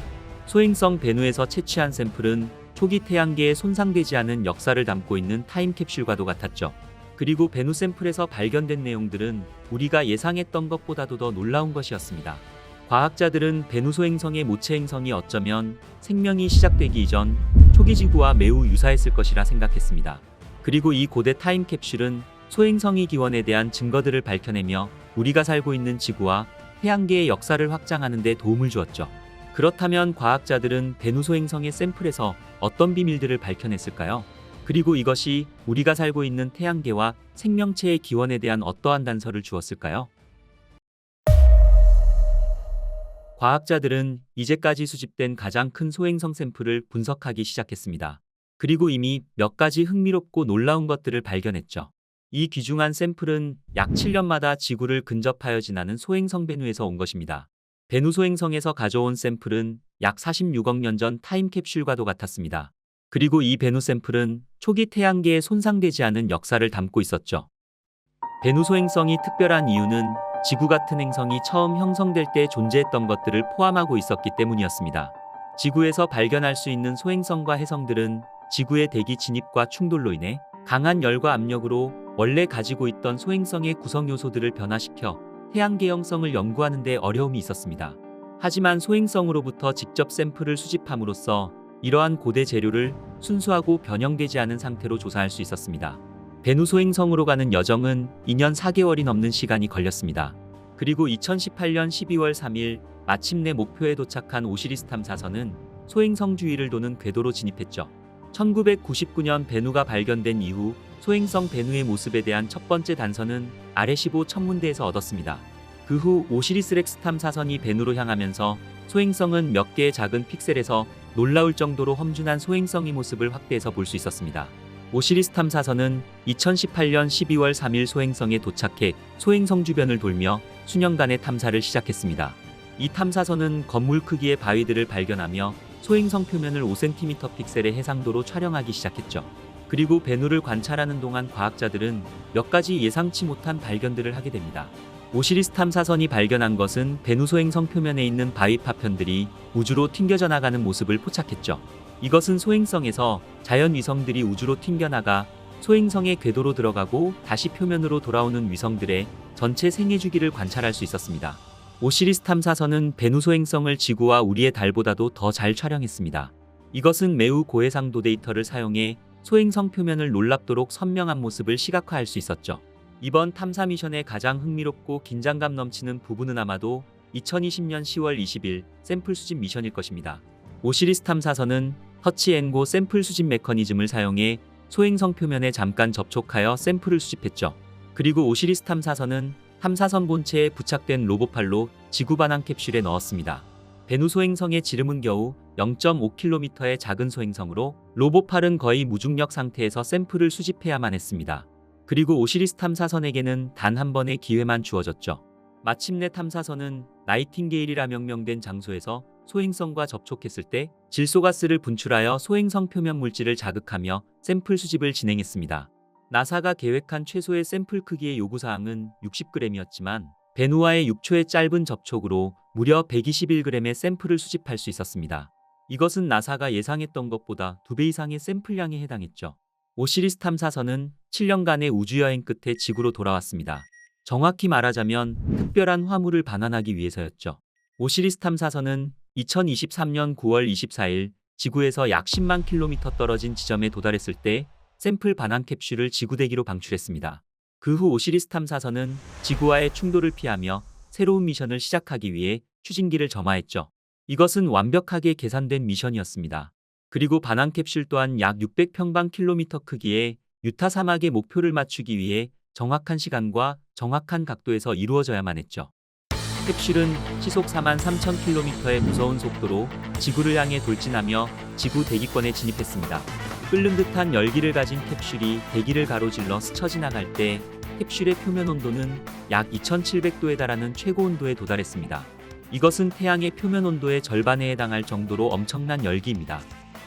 소행성 베누에서 채취한 샘플은 초기 태양계에 손상되지 않은 역사를 담고 있는 타임캡슐과도 같았죠. 그리고 베누 샘플에서 발견된 내용들은 우리가 예상했던 것보다도 더 놀라운 것이었습니다. 과학자들은 베누 소행성의 모체 행성이 어쩌면 생명이 시작되기 이전 초기 지구와 매우 유사했을 것이라 생각했습니다. 그리고 이 고대 타임캡슐은 소행성이 기원에 대한 증거들을 밝혀내며 우리가 살고 있는 지구와 태양계의 역사를 확장하는 데 도움을 주었죠. 그렇다면 과학자들은 베누 소행성의 샘플에서 어떤 비밀들을 밝혀냈을까요? 그리고 이것이 우리가 살고 있는 태양계와 생명체의 기원에 대한 어떠한 단서를 주었을까요? 과학자들은 이제까지 수집된 가장 큰 소행성 샘플을 분석하기 시작했습니다. 그리고 이미 몇 가지 흥미롭고 놀라운 것들을 발견했죠. 이 귀중한 샘플은 약 7년마다 지구를 근접하여 지나는 소행성 베누에서 온 것입니다. 베누 소행성에서 가져온 샘플은 약 46억 년 전 타임캡슐과도 같았습니다. 그리고 이 베누 샘플은 초기 태양계에 손상되지 않은 역사를 담고 있었죠. 베누 소행성이 특별한 이유는 지구 같은 행성이 처음 형성될 때 존재했던 것들을 포함하고 있었기 때문이었습니다. 지구에서 발견할 수 있는 소행성과 혜성들은 지구의 대기 진입과 충돌로 인해 강한 열과 압력으로 원래 가지고 있던 소행성의 구성 요소들을 변화시켜 태양계 형성을 연구하는 데 어려움이 있었습니다. 하지만 소행성으로부터 직접 샘플을 수집함으로써 이러한 고대 재료를 순수하고 변형되지 않은 상태로 조사할 수 있었습니다. 베누 소행성으로 가는 여정은 2년 4개월이 넘는 시간이 걸렸습니다. 그리고 2018년 12월 3일 마침내 목표에 도착한 오시리스 탐사선은 소행성 주위를 도는 궤도로 진입했죠. 1999년 베누가 발견된 이후 소행성 베누의 모습에 대한 첫 번째 단서는 아레시보 천문대에서 얻었습니다. 그 후 오시리스 렉스 탐사선이 베누로 향하면서 소행성은 몇 개의 작은 픽셀에서 놀라울 정도로 험준한 소행성의 모습을 확대해서 볼 수 있었습니다. 오시리스 탐사선은 2018년 12월 3일 소행성에 도착해 소행성 주변을 돌며 수년간의 탐사를 시작했습니다. 이 탐사선은 건물 크기의 바위들을 발견하며 소행성 표면을 5cm 픽셀의 해상도로 촬영하기 시작했죠. 그리고 베누를 관찰하는 동안 과학자들은 몇 가지 예상치 못한 발견들을 하게 됩니다. 오시리스 탐사선이 발견한 것은 베누 소행성 표면에 있는 바위 파편들이 우주로 튕겨져 나가는 모습을 포착했죠. 이것은 소행성에서 자연 위성들이 우주로 튕겨나가 소행성의 궤도로 들어가고 다시 표면으로 돌아오는 위성들의 전체 생애 주기를 관찰할 수 있었습니다. 오시리스 탐사선은 베누 소행성을 지구와 우리의 달보다도 더 잘 촬영했습니다. 이것은 매우 고해상도 데이터를 사용해 소행성 표면을 놀랍도록 선명한 모습을 시각화할 수 있었죠. 이번 탐사 미션의 가장 흥미롭고 긴장감 넘치는 부분은 아마도 2020년 10월 20일 샘플 수집 미션일 것입니다. 오시리스 탐사선은 터치앤고 샘플 수집 메커니즘을 사용해 소행성 표면에 잠깐 접촉하여 샘플을 수집했죠. 그리고 오시리스 탐사선은 탐사선 본체에 부착된 로봇팔로 지구 반환 캡슐에 넣었습니다. 베누 소행성의 지름은 겨우 0.5km의 작은 소행성으로 로봇팔은 거의 무중력 상태에서 샘플을 수집해야만 했습니다. 그리고 오시리스 탐사선에게는 단 한 번의 기회만 주어졌죠. 마침내 탐사선은 나이팅게일이라 명명된 장소에서 소행성과 접촉했을 때 질소가스를 분출하여 소행성 표면 물질을 자극하며 샘플 수집을 진행했습니다. 나사가 계획한 최소의 샘플 크기의 요구사항은 60g이었지만 베누와의 6초의 짧은 접촉으로 무려 121g의 샘플을 수집할 수 있었습니다. 이것은 나사가 예상했던 것보다 2배 이상의 샘플량에 해당했죠. 오시리스 탐사선은 7년간의 우주여행 끝에 지구로 돌아왔습니다. 정확히 말하자면 특별한 화물을 반환하기 위해서였죠. 오시리스 탐사선은 2023년 9월 24일 지구에서 약 10만 킬로미터 떨어진 지점에 도달했을 때 샘플 반환 캡슐을 지구대기로 방출했습니다. 그 후 오시리스 탐사선은 지구와의 충돌을 피하며 새로운 미션을 시작하기 위해 추진기를 점화했죠. 이것은 완벽하게 계산된 미션이었습니다. 그리고 반환 캡슐 또한 약 600평방킬로미터 크기의 유타 사막의 목표를 맞추기 위해 정확한 시간과 정확한 각도에서 이루어져야만 했죠. 캡슐은 시속 43,000km의 무서운 속도로 지구를 향해 돌진하며 지구 대기권에 진입했습니다. 끓는 듯한 열기를 가진 캡슐이 대기를 가로질러 스쳐 지나갈 때 캡슐의 표면 온도는 약 2700도에 달하는 최고 온도에 도달했습니다. 이것은 태양의 표면 온도의 절반에 해당할 정도로 엄청난 열기입니다.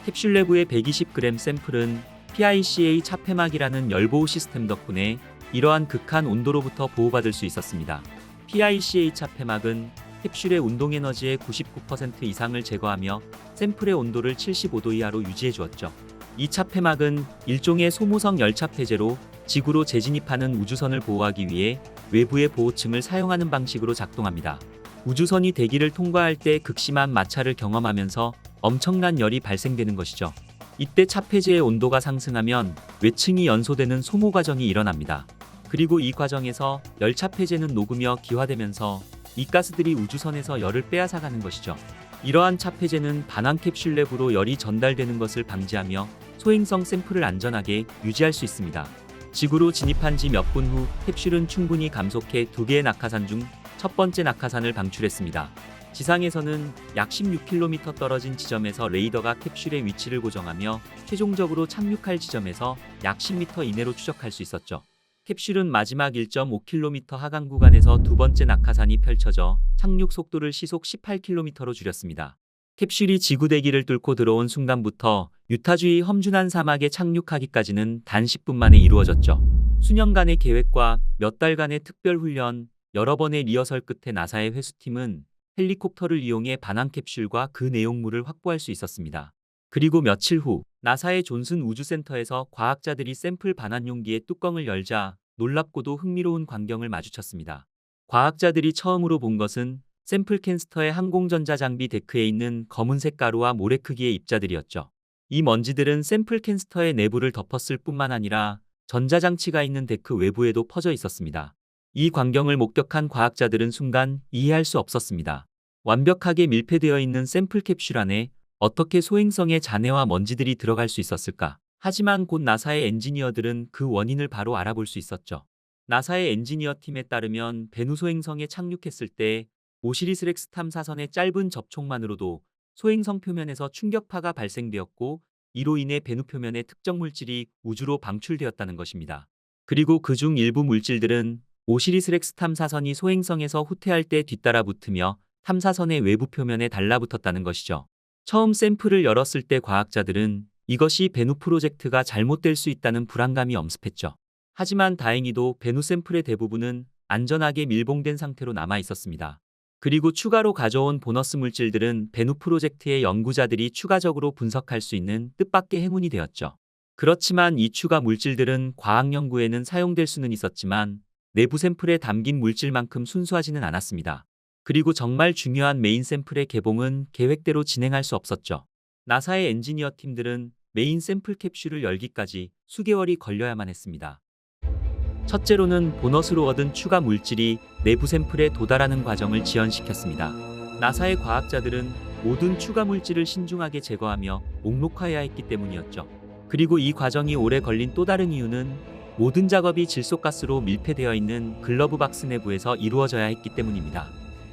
캡슐 내부의 120g 샘플은 PICA 차폐막이라는 열보호 시스템 덕분에 이러한 극한 온도로부터 보호받을 수 있었습니다. PICA 차폐막은 캡슐의 운동 에너지의 99% 이상을 제거하며 샘플의 온도를 75도 이하로 유지해 주었죠. 이 차폐막은 일종의 소모성 열차 폐제로 지구로 재진입하는 우주선을 보호하기 위해 외부의 보호층을 사용하는 방식으로 작동합니다. 우주선이 대기를 통과할 때 극심한 마찰을 경험하면서 엄청난 열이 발생되는 것이죠. 이때 차폐제의 온도가 상승하면 외층이 연소되는 소모 과정이 일어납니다. 그리고 이 과정에서 열차 폐제는 녹으며 기화되면서 이 가스들이 우주선에서 열을 빼앗아가는 것이죠. 이러한 차폐제는 반환 캡슐 내부로 열이 전달되는 것을 방지하며 소행성 샘플을 안전하게 유지할 수 있습니다. 지구로 진입한 지 몇 분 후 캡슐은 충분히 감속해 2개의 낙하산 중 첫 번째 낙하산을 방출했습니다. 지상에서는 약 16km 떨어진 지점에서 레이더가 캡슐의 위치를 고정하며 최종적으로 착륙할 지점에서 약 10m 이내로 추적할 수 있었죠. 캡슐은 마지막 1.5km 하강 구간에서 두 번째 낙하산이 펼쳐져 착륙 속도를 시속 18km로 줄였습니다. 캡슐이 지구 대기를 뚫고 들어온 순간부터 유타주의 험준한 사막에 착륙하기까지는 단 10분 만에 이루어졌죠. 수년간의 계획과 몇 달간의 특별 훈련, 여러 번의 리허설 끝에 나사의 회수팀은 헬리콥터를 이용해 반환 캡슐과 그 내용물을 확보할 수 있었습니다. 그리고 며칠 후 나사의 존슨 우주센터에서 과학자들이 샘플 반환 용기의 뚜껑을 열자 놀랍고도 흥미로운 광경을 마주쳤습니다. 과학자들이 처음으로 본 것은 샘플 캔스터의 항공전자 장비 데크에 있는 검은색 가루와 모래 크기의 입자들이었죠. 이 먼지들은 샘플 캔스터의 내부를 덮었을 뿐만 아니라 전자장치가 있는 데크 외부에도 퍼져 있었습니다. 이 광경을 목격한 과학자들은 순간 이해할 수 없었습니다. 완벽하게 밀폐되어 있는 샘플 캡슐 안에 어떻게 소행성의 잔해와 먼지들이 들어갈 수 있었을까? 하지만 곧 나사의 엔지니어들은 그 원인을 바로 알아볼 수 있었죠. 나사의 엔지니어 팀에 따르면 베누 소행성에 착륙했을 때 오시리스 렉스 탐사선의 짧은 접촉만으로도 소행성 표면에서 충격파가 발생되었고 이로 인해 베누 표면의 특정 물질이 우주로 방출되었다는 것입니다. 그리고 그중 일부 물질들은 오시리스 렉스 탐사선이 소행성에서 후퇴할 때 뒤따라 붙으며 탐사선의 외부 표면에 달라붙었다는 것이죠. 처음 샘플을 열었을 때 과학자들은 이것이 베누 프로젝트가 잘못될 수 있다는 불안감이 엄습했죠. 하지만 다행히도 베누 샘플의 대부분은 안전하게 밀봉된 상태로 남아 있었습니다. 그리고 추가로 가져온 보너스 물질들은 베누 프로젝트의 연구자들이 추가적으로 분석할 수 있는 뜻밖의 행운이 되었죠. 그렇지만 이 추가 물질들은 과학 연구에는 사용될 수는 있었지만 내부 샘플에 담긴 물질만큼 순수하지는 않았습니다. 그리고 정말 중요한 메인 샘플의 개봉은 계획대로 진행할 수 없었죠. 나사의 엔지니어 팀들은 메인 샘플 캡슐을 열기까지 수개월이 걸려야만 했습니다. 첫째로는 보너스로 얻은 추가 물질이 내부 샘플에 도달하는 과정을 지연시켰습니다. 나사의 과학자들은 모든 추가 물질을 신중하게 제거하며 목록화해야 했기 때문이었죠. 그리고 이 과정이 오래 걸린 또 다른 이유는 모든 작업이 질소가스로 밀폐되어 있는 글러브 박스 내부에서 이루어져야 했기 때문입니다.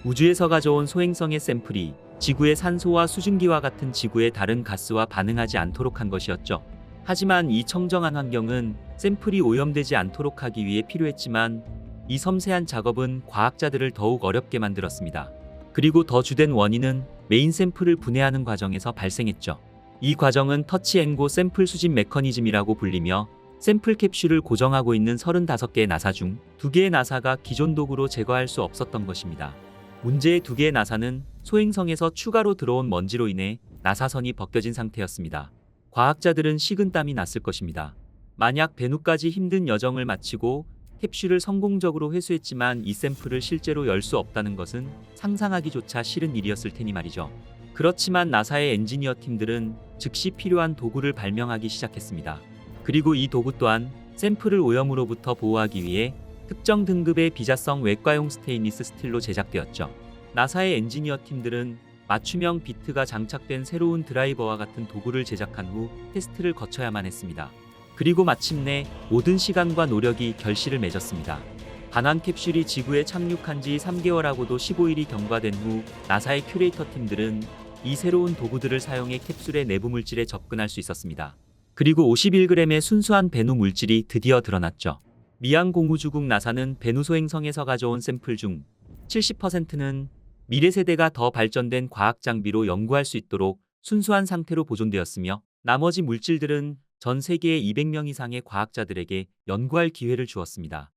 우주에서 가져온 소행성의 샘플이 지구의 산소와 수증기와 같은 지구의 다른 가스와 반응하지 않도록 한 것이었죠. 하지만 이 청정한 환경은 샘플이 오염되지 않도록 하기 위해 필요했지만 이 섬세한 작업은 과학자들을 더욱 어렵게 만들었습니다. 그리고 더 주된 원인은 메인 샘플을 분해하는 과정에서 발생했죠. 이 과정은 터치 앤 고 샘플 수집 메커니즘이라고 불리며 샘플 캡슐을 고정하고 있는 35개의 나사 중 2개의 나사가 기존 도구로 제거할 수 없었던 것입니다. 문제의 2개의 나사는 소행성에서 추가로 들어온 먼지로 인해 나사선이 벗겨진 상태였습니다. 과학자들은 식은땀이 났을 것입니다. 만약 배누까지 힘든 여정을 마치고 캡슐을 성공적으로 회수했지만 이 샘플을 실제로 열 수 없다는 것은 상상하기조차 싫은 일이었을 테니 말이죠. 그렇지만 나사의 엔지니어 팀들은 즉시 필요한 도구를 발명하기 시작했습니다. 그리고 이 도구 또한 샘플을 오염으로부터 보호하기 위해 특정 등급의 비자성 외과용 스테인리스 스틸로 제작되었죠. 나사의 엔지니어 팀들은 맞춤형 비트가 장착된 새로운 드라이버와 같은 도구를 제작한 후 테스트를 거쳐야만 했습니다. 그리고 마침내 모든 시간과 노력이 결실을 맺었습니다. 반환 캡슐이 지구에 착륙한 지 3개월하고도 15일이 경과된 후 나사의 큐레이터 팀들은 이 새로운 도구들을 사용해 캡슐의 내부 물질에 접근할 수 있었습니다. 그리고 51g의 순수한 배누 물질이 드디어 드러났죠. 미양 공우주국 나사는 배누 소행성에서 가져온 샘플 중 70%는 미래 세대가 더 발전된 과학 장비로 연구할 수 있도록 순수한 상태로 보존되었으며 나머지 물질들은 전 세계의 200명 이상의 과학자들에게 연구할 기회를 주었습니다.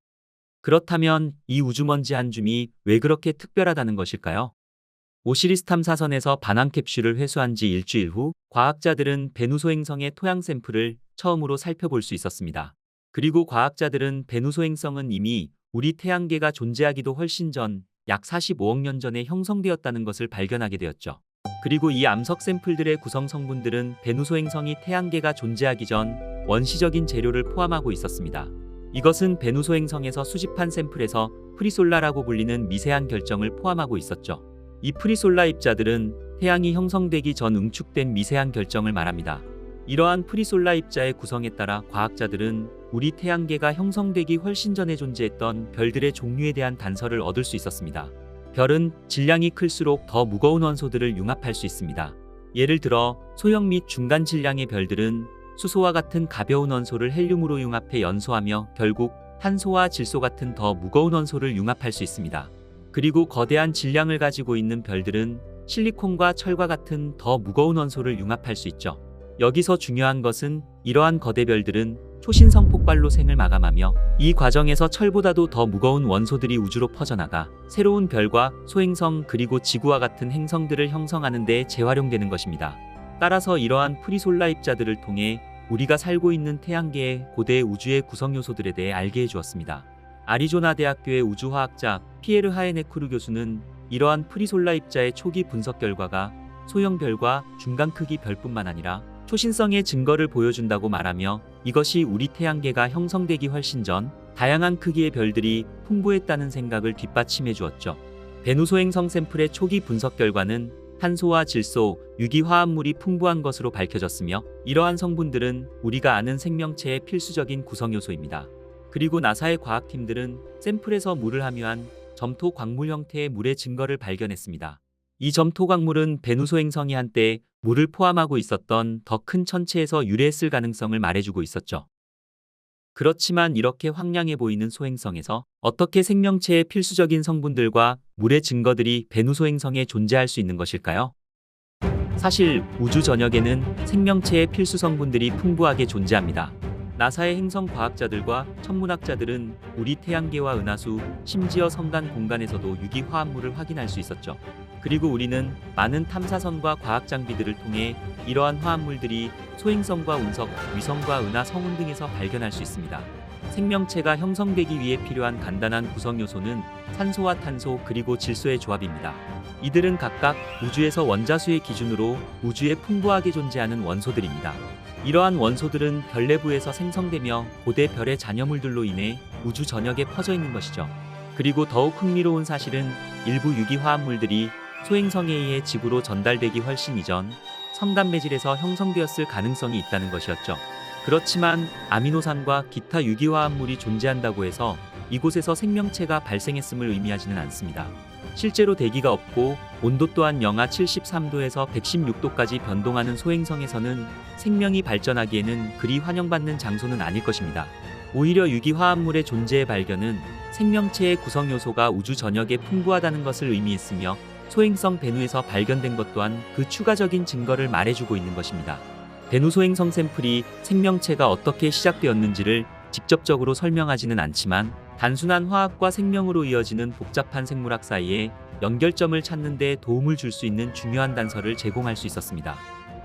그렇다면 이 우주먼지 한 줌이 왜 그렇게 특별하다는 것일까요? 오시리스 탐사선에서 반환 캡슐을 회수한 지 일주일 후 과학자들은 베누 소행성의 토양 샘플을 처음으로 살펴볼 수 있었습니다. 그리고 과학자들은 베누 소행성은 이미 우리 태양계가 존재하기도 훨씬 전 약 45억 년 전에 형성되었다는 것을 발견하게 되었죠. 그리고 이 암석 샘플들의 구성 성분들은 베누 소행성이 태양계가 존재하기 전 원시적인 재료를 포함하고 있었습니다. 이것은 베누 소행성에서 수집한 샘플에서 프리솔라라고 불리는 미세한 결정을 포함하고 있었죠. 이 프리솔라 입자들은 태양이 형성되기 전 응축된 미세한 결정을 말합니다. 이러한 프리솔라 입자의 구성에 따라 과학자들은 우리 태양계가 형성되기 훨씬 전에 존재했던 별들의 종류에 대한 단서를 얻을 수 있었습니다. 별은 질량이 클수록 더 무거운 원소들을 융합할 수 있습니다. 예를 들어 소형 및 중간 질량의 별들은 수소와 같은 가벼운 원소를 헬륨으로 융합해 연소하며 결국 탄소와 질소 같은 더 무거운 원소를 융합할 수 있습니다. 그리고 거대한 질량을 가지고 있는 별들은 실리콘과 철과 같은 더 무거운 원소를 융합할 수 있죠. 여기서 중요한 것은 이러한 거대 별들은 초신성 폭발로 생을 마감하며 이 과정에서 철보다도 더 무거운 원소들이 우주로 퍼져나가 새로운 별과 소행성 그리고 지구와 같은 행성들을 형성하는 데 재활용되는 것입니다. 따라서 이러한 프리솔라 입자들을 통해 우리가 살고 있는 태양계의 고대 우주의 구성 요소들에 대해 알게 해주었습니다. 아리조나 대학교의 우주화학자 피에르 하에네쿠르 교수는 이러한 프리솔라 입자의 초기 분석 결과가 소형 별과 중간 크기 별뿐만 아니라 초신성의 증거를 보여준다고 말하며 이것이 우리 태양계가 형성되기 훨씬 전 다양한 크기의 별들이 풍부했다는 생각을 뒷받침해 주었죠. 베누 소행성 샘플의 초기 분석 결과는 탄소와 질소, 유기화합물이 풍부한 것으로 밝혀졌으며 이러한 성분들은 우리가 아는 생명체의 필수적인 구성 요소입니다. 그리고 나사의 과학팀들은 샘플에서 물을 함유한 점토 광물 형태의 물의 증거를 발견했습니다. 이 점토 광물은 베누 소행성이 한때 물을 포함하고 있었던 더 큰 천체에서 유래했을 가능성을 말해주고 있었죠. 그렇지만 이렇게 황량해 보이는 소행성에서 어떻게 생명체의 필수적인 성분들과 물의 증거들이 베누 소행성에 존재할 수 있는 것일까요? 사실 우주 전역에는 생명체의 필수 성분들이 풍부하게 존재합니다. 나사의 행성 과학자들과 천문학자들은 우리 태양계와 은하수, 심지어 성간 공간에서도 유기화합물을 확인할 수 있었죠. 그리고 우리는 많은 탐사선과 과학 장비들을 통해 이러한 화합물들이 소행성과 운석, 위성과 은하 성운 등에서 발견할 수 있습니다. 생명체가 형성되기 위해 필요한 간단한 구성 요소는 산소와 탄소 그리고 질소의 조합입니다. 이들은 각각 우주에서 원자수의 기준으로 우주에 풍부하게 존재하는 원소들입니다. 이러한 원소들은 별 내부에서 생성되며 고대 별의 잔여물들로 인해 우주 전역에 퍼져 있는 것이죠. 그리고 더욱 흥미로운 사실은 일부 유기화합물들이 소행성에 의해 지구로 전달되기 훨씬 이전 성간 매질에서 형성되었을 가능성이 있다는 것이었죠. 그렇지만 아미노산과 기타 유기화합물이 존재한다고 해서 이곳에서 생명체가 발생했음을 의미하지는 않습니다. 실제로 대기가 없고 온도 또한 영하 73도에서 116도까지 변동하는 소행성에서는 생명이 발전하기에는 그리 환영받는 장소는 아닐 것입니다. 오히려 유기화합물의 존재의 발견은 생명체의 구성 요소가 우주 전역에 풍부하다는 것을 의미했으며 소행성 베누에서 발견된 것 또한 그 추가적인 증거를 말해주고 있는 것입니다. 베누 소행성 샘플이 생명체가 어떻게 시작되었는지를 직접적으로 설명하지는 않지만 단순한 화학과 생명으로 이어지는 복잡한 생물학 사이에 연결점을 찾는 데 도움을 줄 수 있는 중요한 단서를 제공할 수 있었습니다.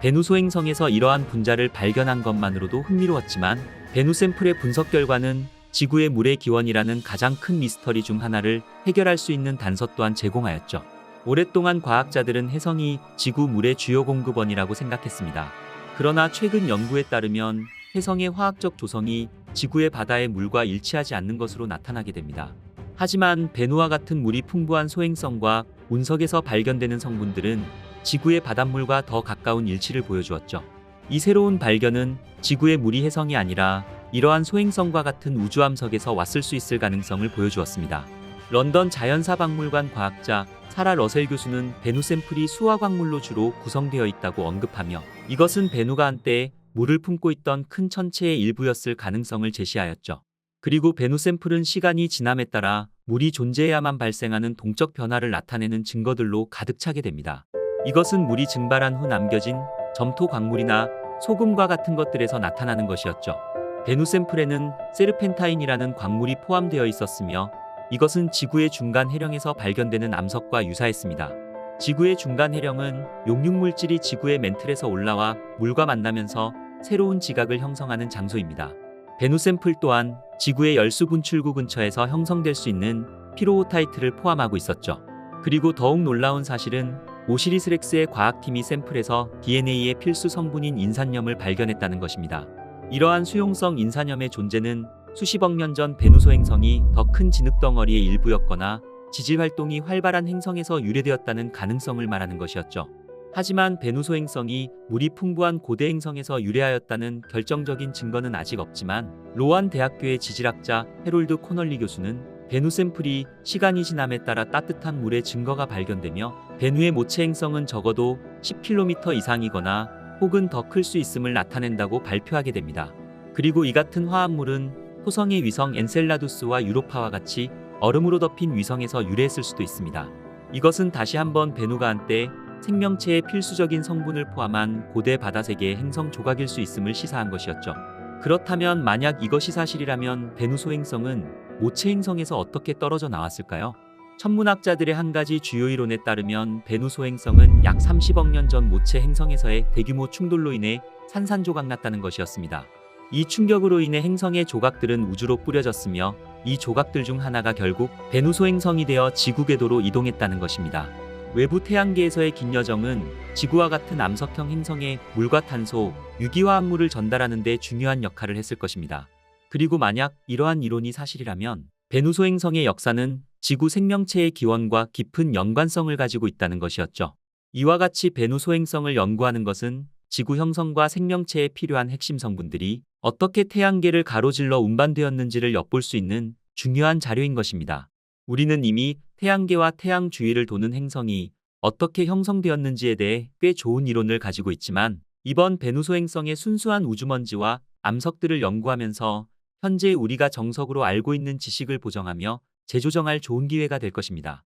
베누 소행성에서 이러한 분자를 발견한 것만으로도 흥미로웠지만 베누 샘플의 분석 결과는 지구의 물의 기원이라는 가장 큰 미스터리 중 하나를 해결할 수 있는 단서 또한 제공하였죠. 오랫동안 과학자들은 혜성이 지구 물의 주요 공급원이라고 생각했습니다. 그러나 최근 연구에 따르면 혜성의 화학적 조성이 지구의 바다의 물과 일치하지 않는 것으로 나타나게 됩니다. 하지만 베누와 같은 물이 풍부한 소행성과 운석에서 발견되는 성분들은 지구의 바닷물과 더 가까운 일치를 보여주었죠. 이 새로운 발견은 지구의 물이 혜성이 아니라 이러한 소행성과 같은 우주함석에서 왔을 수 있을 가능성을 보여주었습니다. 런던 자연사박물관 과학자 사라 러셀 교수는 베누 샘플이 수화광물로 주로 구성되어 있다고 언급하며 이것은 베누가 한때 물을 품고 있던 큰 천체의 일부였을 가능성을 제시하였죠. 그리고 베누 샘플은 시간이 지남에 따라 물이 존재해야만 발생하는 동적 변화를 나타내는 증거들로 가득 차게 됩니다. 이것은 물이 증발한 후 남겨진 점토 광물이나 소금과 같은 것들에서 나타나는 것이었죠. 베누 샘플에는 세르펜타인이라는 광물이 포함되어 있었으며 이것은 지구의 중간 해령에서 발견되는 암석과 유사했습니다. 지구의 중간 해령은 용융물질이 지구의 멘틀에서 올라와 물과 만나면서 새로운 지각을 형성하는 장소입니다. 베누 샘플 또한 지구의 열수 분출구 근처에서 형성될 수 있는 피로호타이트를 포함하고 있었죠. 그리고 더욱 놀라운 사실은 오시리스 렉스의 과학팀이 샘플에서 DNA의 필수 성분인 인산염을 발견했다는 것입니다. 이러한 수용성 인산염의 존재는 수십억 년 전 베누 소행성이 더 큰 진흙덩어리의 일부였거나 지질 활동이 활발한 행성에서 유래되었다는 가능성을 말하는 것이었죠. 하지만 베누 소행성이 물이 풍부한 고대 행성에서 유래하였다는 결정적인 증거는 아직 없지만 로완 대학교의 지질학자 해롤드 코널리 교수는 베누 샘플이 시간이 지남에 따라 따뜻한 물의 증거가 발견되며 베누의 모체 행성은 적어도 10km 이상이거나 혹은 더 클 수 있음을 나타낸다고 발표하게 됩니다. 그리고 이 같은 화합물은 토성의 위성 엔셀라두스와 유로파와 같이 얼음으로 덮인 위성에서 유래했을 수도 있습니다. 이것은 다시 한번 베누가 한때 생명체의 필수적인 성분을 포함한 고대 바다세계의 행성 조각일 수 있음을 시사한 것이었죠. 그렇다면 만약 이것이 사실이라면 베누 소행성은 모체 행성에서 어떻게 떨어져 나왔을까요? 천문학자들의 한 가지 주요 이론에 따르면 베누 소행성은 약 30억 년 전 모체 행성에서의 대규모 충돌로 인해 산산조각 났다는 것이었습니다. 이 충격으로 인해 행성의 조각들은 우주로 뿌려졌으며 이 조각들 중 하나가 결국 베누 소행성이 되어 지구 궤도로 이동했다는 것입니다. 외부 태양계에서의 긴 여정은 지구와 같은 암석형 행성에 물과 탄소, 유기화합물을 전달하는 데 중요한 역할을 했을 것입니다. 그리고 만약 이러한 이론이 사실이라면 베누 소행성의 역사는 지구 생명체의 기원과 깊은 연관성을 가지고 있다는 것이었죠. 이와 같이 베누 소행성을 연구하는 것은 지구 형성과 생명체에 필요한 핵심 성분들이 어떻게 태양계를 가로질러 운반되었는지를 엿볼 수 있는 중요한 자료인 것입니다. 우리는 이미 태양계와 태양 주위를 도는 행성이 어떻게 형성되었는지에 대해 꽤 좋은 이론을 가지고 있지만 이번 베누 소행성의 순수한 우주먼지와 암석들을 연구하면서 현재 우리가 정석으로 알고 있는 지식을 보정하며 재조정할 좋은 기회가 될 것입니다.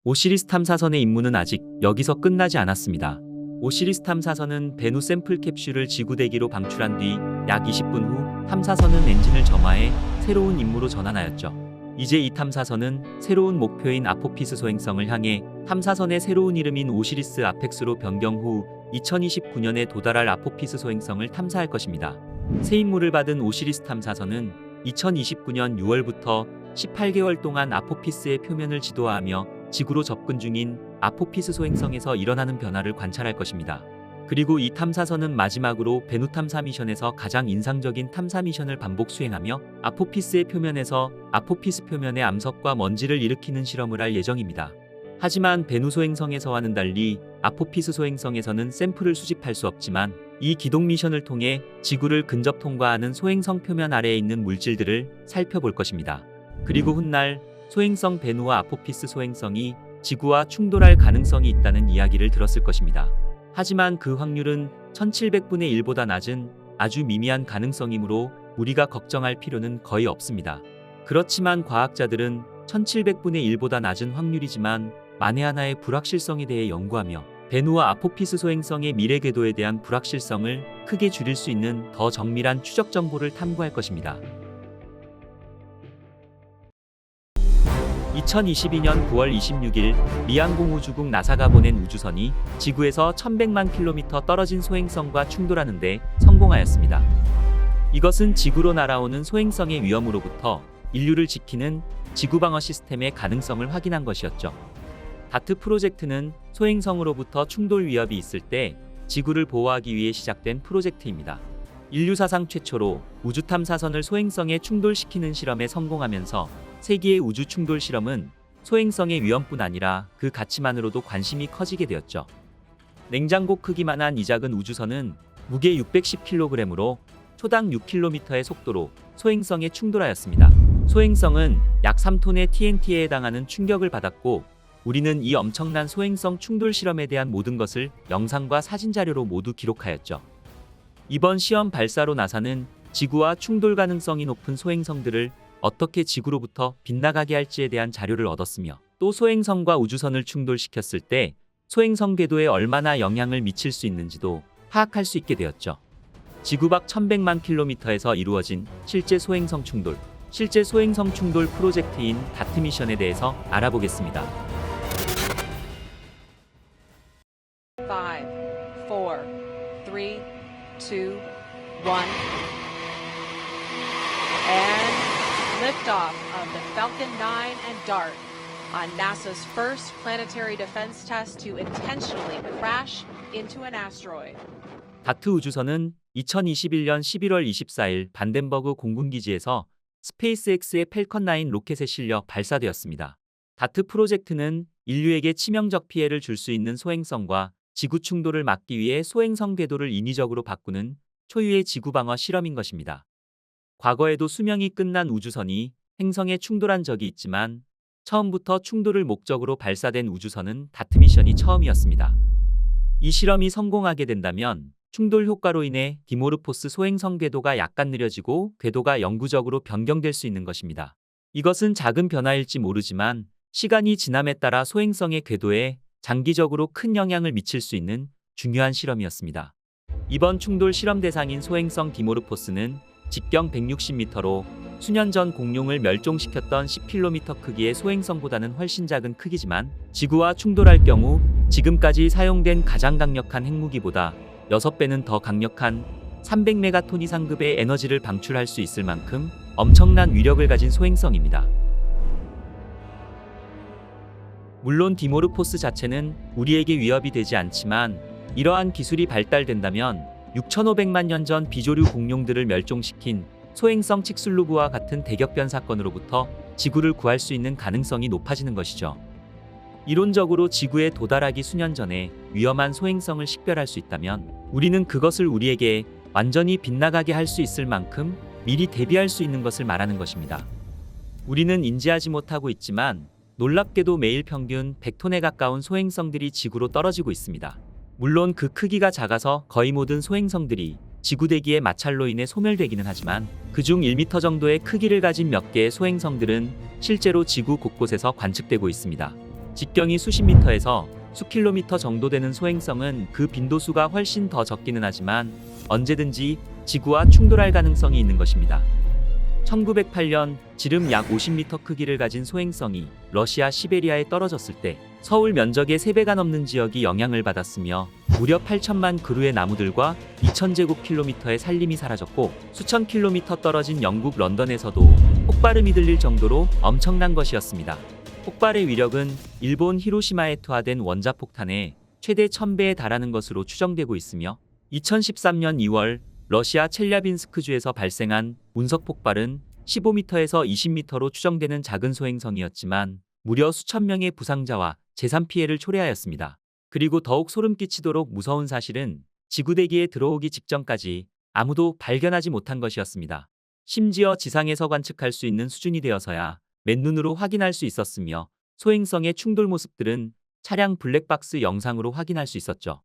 오시리스 탐사선의 임무는 아직 여기서 끝나지 않았습니다. 오시리스 탐사선은 베누 샘플 캡슐을 지구대기로 방출한 뒤 약 20분 후 탐사선은 엔진을 점화해 새로운 임무로 전환하였죠. 이제 이 탐사선은 새로운 목표인 아포피스 소행성을 향해 탐사선의 새로운 이름인 오시리스 아펙스로 변경 후 2029년에 도달할 아포피스 소행성을 탐사할 것입니다. 새 임무를 받은 오시리스 탐사선은 2029년 6월부터 18개월 동안 아포피스의 표면을 지도하며 지구로 접근 중인 아포피스 소행성에서 일어나는 변화를 관찰할 것입니다. 그리고 이 탐사선은 마지막으로 베누 탐사 미션에서 가장 인상적인 탐사 미션을 반복 수행하며 아포피스의 표면에서 아포피스 표면의 암석과 먼지를 일으키는 실험을 할 예정입니다. 하지만 베누 소행성에서와는 달리 아포피스 소행성에서는 샘플을 수집할 수 없지만 이 기동 미션을 통해 지구를 근접 통과하는 소행성 표면 아래에 있는 물질들을 살펴볼 것입니다. 그리고 훗날 소행성 베누와 아포피스 소행성이 지구와 충돌할 가능성이 있다는 이야기를 들었을 것입니다. 하지만 그 확률은 1700분의 1보다 낮은 아주 미미한 가능성이므로 우리가 걱정할 필요는 거의 없습니다. 그렇지만 과학자들은 1700분의 1보다 낮은 확률이지만 만에 하나의 불확실성에 대해 연구하며 베누와 아포피스 소행성의 미래 궤도에 대한 불확실성을 크게 줄일 수 있는 더 정밀한 추적 정보를 탐구할 것입니다. 2022년 9월 26일 미 항공우주국 나사가 보낸 우주선이 지구에서 1100만 킬로미터 떨어진 소행성과 충돌하는 데 성공하였습니다. 이것은 지구로 날아오는 소행성의 위험으로부터 인류를 지키는 지구 방어 시스템의 가능성을 확인한 것이었죠. 다트 프로젝트는 소행성으로부터 충돌 위협이 있을 때 지구를 보호하기 위해 시작된 프로젝트입니다. 인류 사상 최초로 우주 탐사선을 소행성에 충돌시키는 실험에 성공하면서 세기의 우주 충돌 실험은 소행성의 위험뿐 아니라 그 가치만으로도 관심이 커지게 되었죠. 냉장고 크기만한 이 작은 우주선은 무게 610kg으로 초당 6km의 속도로 소행성에 충돌하였습니다. 소행성은 약 3톤의 TNT에 해당하는 충격을 받았고 우리는 이 엄청난 소행성 충돌 실험에 대한 모든 것을 영상과 사진 자료로 모두 기록하였죠. 이번 시험 발사로 나사는 지구와 충돌 가능성이 높은 소행성들을 어떻게 지구로부터 빗나가게 할지에 대한 자료를 얻었으며 또 소행성과 우주선을 충돌시켰을 때 소행성 궤도에 얼마나 영향을 미칠 수 있는지도 파악할 수 있게 되었죠. 지구 밖 1100만 킬로미터에서 이루어진 실제 소행성 충돌 프로젝트인 다트 미션에 대해서 알아보겠습니다. 5, 4, 3, 2, 1 and liftoff of the Falcon 9 and DART on NASA's first planetary defense test to intentionally crash into an asteroid. 다트 우주선은 2021년 11월 24일 반덴버그 공군기지에서 스페이스X의 팰컨 9 로켓에 실려 발사되었습니다. 다트 프로젝트는 인류에게 치명적 피해를 줄 수 있는 소행성과 지구 충돌을 막기 위해 소행성 궤도를 인위적으로 바꾸는 초유의 지구 방어 실험인 것입니다. 과거에도 수명이 끝난 우주선이 행성에 충돌한 적이 있지만 처음부터 충돌을 목적으로 발사된 우주선은 다트 미션이 처음이었습니다. 이 실험이 성공하게 된다면 충돌 효과로 인해 디모르포스 소행성 궤도가 약간 느려지고 궤도가 영구적으로 변경될 수 있는 것입니다. 이것은 작은 변화일지 모르지만 시간이 지남에 따라 소행성의 궤도에 장기적으로 큰 영향을 미칠 수 있는 중요한 실험이었습니다. 이번 충돌 실험 대상인 소행성 디모르포스는 직경 160m로 수년 전 공룡을 멸종시켰던 10km 크기의 소행성보다는 훨씬 작은 크기지만 지구와 충돌할 경우 지금까지 사용된 가장 강력한 핵무기보다 6배는 더 강력한 300메가톤 이상급의 에너지를 방출할 수 있을 만큼 엄청난 위력을 가진 소행성입니다. 물론 디모르포스 자체는 우리에게 위협이 되지 않지만 이러한 기술이 발달된다면 6500만 년 전 비조류 공룡들을 멸종시킨 소행성 칙술루브와 같은 대격변 사건으로부터 지구를 구할 수 있는 가능성이 높아지는 것이죠. 이론적으로 지구에 도달하기 수년 전에 위험한 소행성을 식별할 수 있다면 우리는 그것을 우리에게 완전히 빗나가게 할 수 있을 만큼 미리 대비할 수 있는 것을 말하는 것입니다. 우리는 인지하지 못하고 있지만 놀랍게도 매일 평균 100톤에 가까운 소행성들이 지구로 떨어지고 있습니다. 물론 그 크기가 작아서 거의 모든 소행성들이 지구 대기의 마찰로 인해 소멸되기는 하지만 그중 1m 정도의 크기를 가진 몇 개의 소행성들은 실제로 지구 곳곳에서 관측되고 있습니다. 직경이 수십 미터에서 수킬로미터 정도 되는 소행성은 그 빈도수가 훨씬 더 적기는 하지만 언제든지 지구와 충돌할 가능성이 있는 것입니다. 1908년 지름 약 50m 크기를 가진 소행성이 러시아 시베리아에 떨어졌을 때 서울 면적의 3배가 넘는 지역이 영향을 받았으며 무려 8천만 그루의 나무들과 2000제곱킬로미터의 산림이 사라졌고 수천 킬로미터 떨어진 영국 런던에서도 폭발음이 들릴 정도로 엄청난 것이었습니다. 폭발의 위력은 일본 히로시마에 투하된 원자폭탄의 최대 1000배에 달하는 것으로 추정되고 있으며 2013년 2월 러시아 첼야빈스크주에서 발생한 운석 폭발은 15m에서 20m로 추정되는 작은 소행성이었지만 무려 수천 명의 부상자와 재산 피해를 초래하였습니다. 그리고 더욱 소름 끼치도록 무서운 사실은 지구대기에 들어오기 직전까지 아무도 발견하지 못한 것이었습니다. 심지어 지상에서 관측할 수 있는 수준이 되어서야 맨눈으로 확인할 수 있었으며 소행성의 충돌 모습들은 차량 블랙박스 영상으로 확인할 수 있었죠.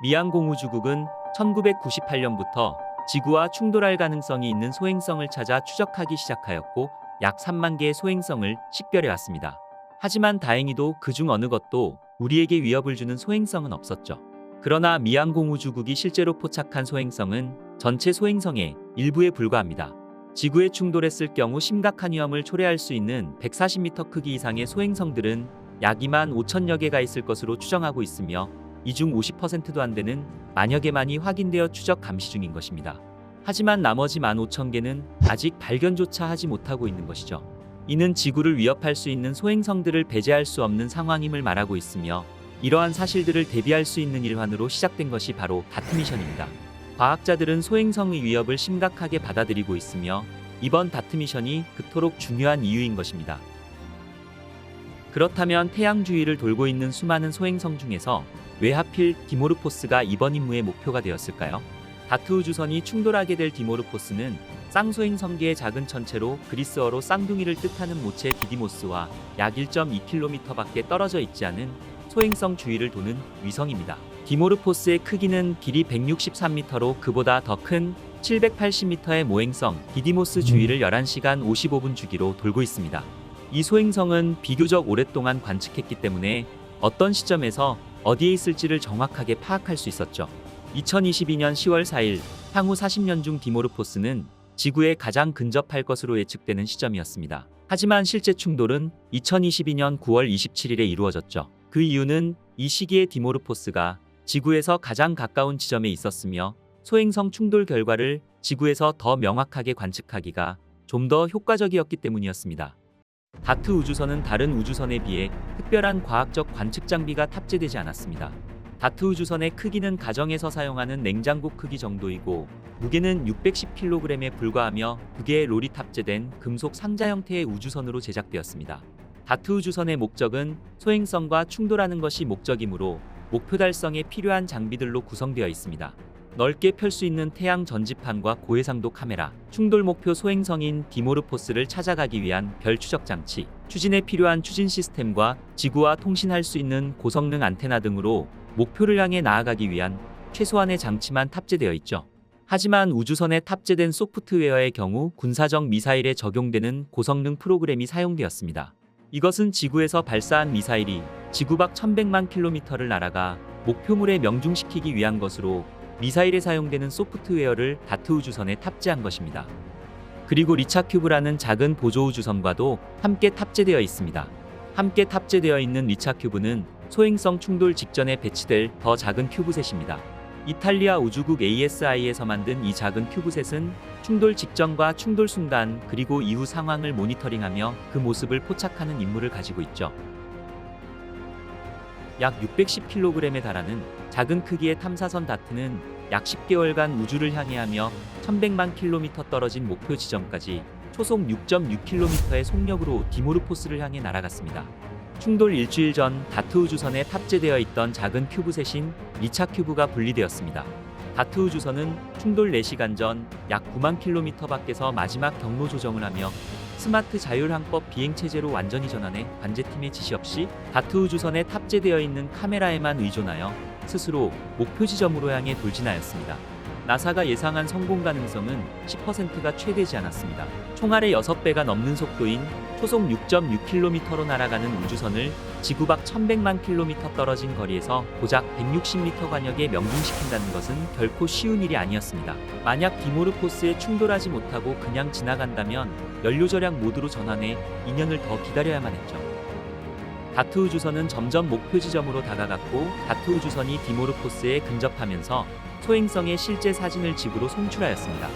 미얀공우주국은 1998년부터 지구와 충돌할 가능성이 있는 소행성을 찾아 추적하기 시작하였고 약 3만 개의 소행성을 식별해 왔습니다. 하지만 다행히도 그중 어느 것도 우리에게 위협을 주는 소행성은 없었죠. 그러나 미얀공우주국이 실제로 포착한 소행성은 전체 소행성의 일부에 불과합니다. 지구에 충돌했을 경우 심각한 위험을 초래할 수 있는 140m 크기 이상의 소행성들은 약 2만 5천여 개가 있을 것으로 추정하고 있으며 이 중 50%도 안 되는 만여 개만이 확인되어 추적 감시 중인 것입니다. 하지만 나머지 15,000개는 아직 발견조차 하지 못하고 있는 것이죠. 이는 지구를 위협할 수 있는 소행성들을 배제할 수 없는 상황임을 말하고 있으며 이러한 사실들을 대비할 수 있는 일환으로 시작된 것이 바로 다트 미션입니다. 과학자들은 소행성의 위협을 심각하게 받아들이고 있으며 이번 다트 미션이 그토록 중요한 이유인 것입니다. 그렇다면 태양 주위를 돌고 있는 수많은 소행성 중에서 왜 하필 디모르포스가 이번 임무의 목표가 되었을까요? 다트 우주선이 충돌하게 될 디모르포스는 쌍소행성계의 작은 천체로 그리스어로 쌍둥이를 뜻하는 모체 디디모스와 약 1.2km밖에 떨어져 있지 않은 소행성 주위를 도는 위성입니다. 디모르포스의 크기는 길이 163m로 그보다 더 큰 780m의 모행성 디디모스 주위를 11시간 55분 주기로 돌고 있습니다. 이 소행성은 비교적 오랫동안 관측했기 때문에 어떤 시점에서 어디에 있을지를 정확하게 파악할 수 있었죠. 2022년 10월 4일 향후 40년 중 디모르포스는 지구에 가장 근접할 것으로 예측되는 시점이었습니다. 하지만 실제 충돌은 2022년 9월 27일에 이루어졌죠. 그 이유는 이 시기에 디모르포스가 지구에서 가장 가까운 지점에 있었으며 소행성 충돌 결과를 지구에서 더 명확하게 관측하기가 좀 더 효과적이었기 때문이었습니다. 다트 우주선은 다른 우주선에 비해 특별한 과학적 관측 장비가 탑재되지 않았습니다. 다트 우주선의 크기는 가정에서 사용하는 냉장고 크기 정도이고 무게는 610kg에 불과하며 2개의 롤이 탑재된 금속 상자 형태의 우주선으로 제작되었습니다. 다트 우주선의 목적은 소행성과 충돌하는 것이 목적이므로 목표 달성에 필요한 장비들로 구성되어 있습니다. 넓게 펼 수 있는 태양 전지판과 고해상도 카메라, 충돌 목표 소행성인 디모르포스를 찾아가기 위한 별 추적 장치, 추진에 필요한 추진 시스템과 지구와 통신할 수 있는 고성능 안테나 등으로 목표를 향해 나아가기 위한 최소한의 장치만 탑재되어 있죠. 하지만 우주선에 탑재된 소프트웨어의 경우 군사적 미사일에 적용되는 고성능 프로그램이 사용되었습니다. 이것은 지구에서 발사한 미사일이 지구 밖 1100만 킬로미터를 날아가 목표물에 명중시키기 위한 것으로 미사일에 사용되는 소프트웨어를 다트 우주선에 탑재한 것입니다. 그리고 리차큐브라는 작은 보조 우주선과도 함께 탑재되어 있습니다. 함께 탑재되어 있는 리차큐브는 소행성 충돌 직전에 배치될 더 작은 큐브셋입니다. 이탈리아 우주국 ASI에서 만든 이 작은 큐브셋은 충돌 직전과 충돌 순간 그리고 이후 상황을 모니터링하며 그 모습을 포착하는 임무를 가지고 있죠. 약 610kg에 달하는 작은 크기의 탐사선 다트는 약 10개월간 우주를 향해하며 1100만 킬로미터 떨어진 목표 지점까지 초속 6.6km의 속력으로 디모르포스를 향해 날아갔습니다. 충돌 일주일 전 다트 우주선에 탑재되어 있던 작은 큐브셋인 리차큐브가 분리되었습니다. 다트 우주선은 충돌 4시간 전 약 9만 킬로미터 밖에서 마지막 경로 조정을 하며 스마트 자율항법 비행체제로 완전히 전환해 관제팀의 지시 없이 다트 우주선에 탑재되어 있는 카메라에만 의존하여 스스로 목표 지점으로 향해 돌진하였습니다. 나사가 예상한 성공 가능성은 10%가 채 되지 않았습니다. 총알의 6배가 넘는 속도인 초속 6.6km로 날아가는 우주선을 지구 밖 1100만 킬로미터 떨어진 거리에서 고작 160m 간역에 명중시킨다는 것은 결코 쉬운 일이 아니었습니다. 만약 디모르포스에 충돌하지 못하고 그냥 지나간다면 연료 절약 모드로 전환해 2년을 더 기다려야만 했죠. 다트 우주선은 점점 목표 지점으로 다가갔고 다트 우주선이 디모르포스에 근접하면서 소행성의 실제 사진을 지구로 송출하였습니다.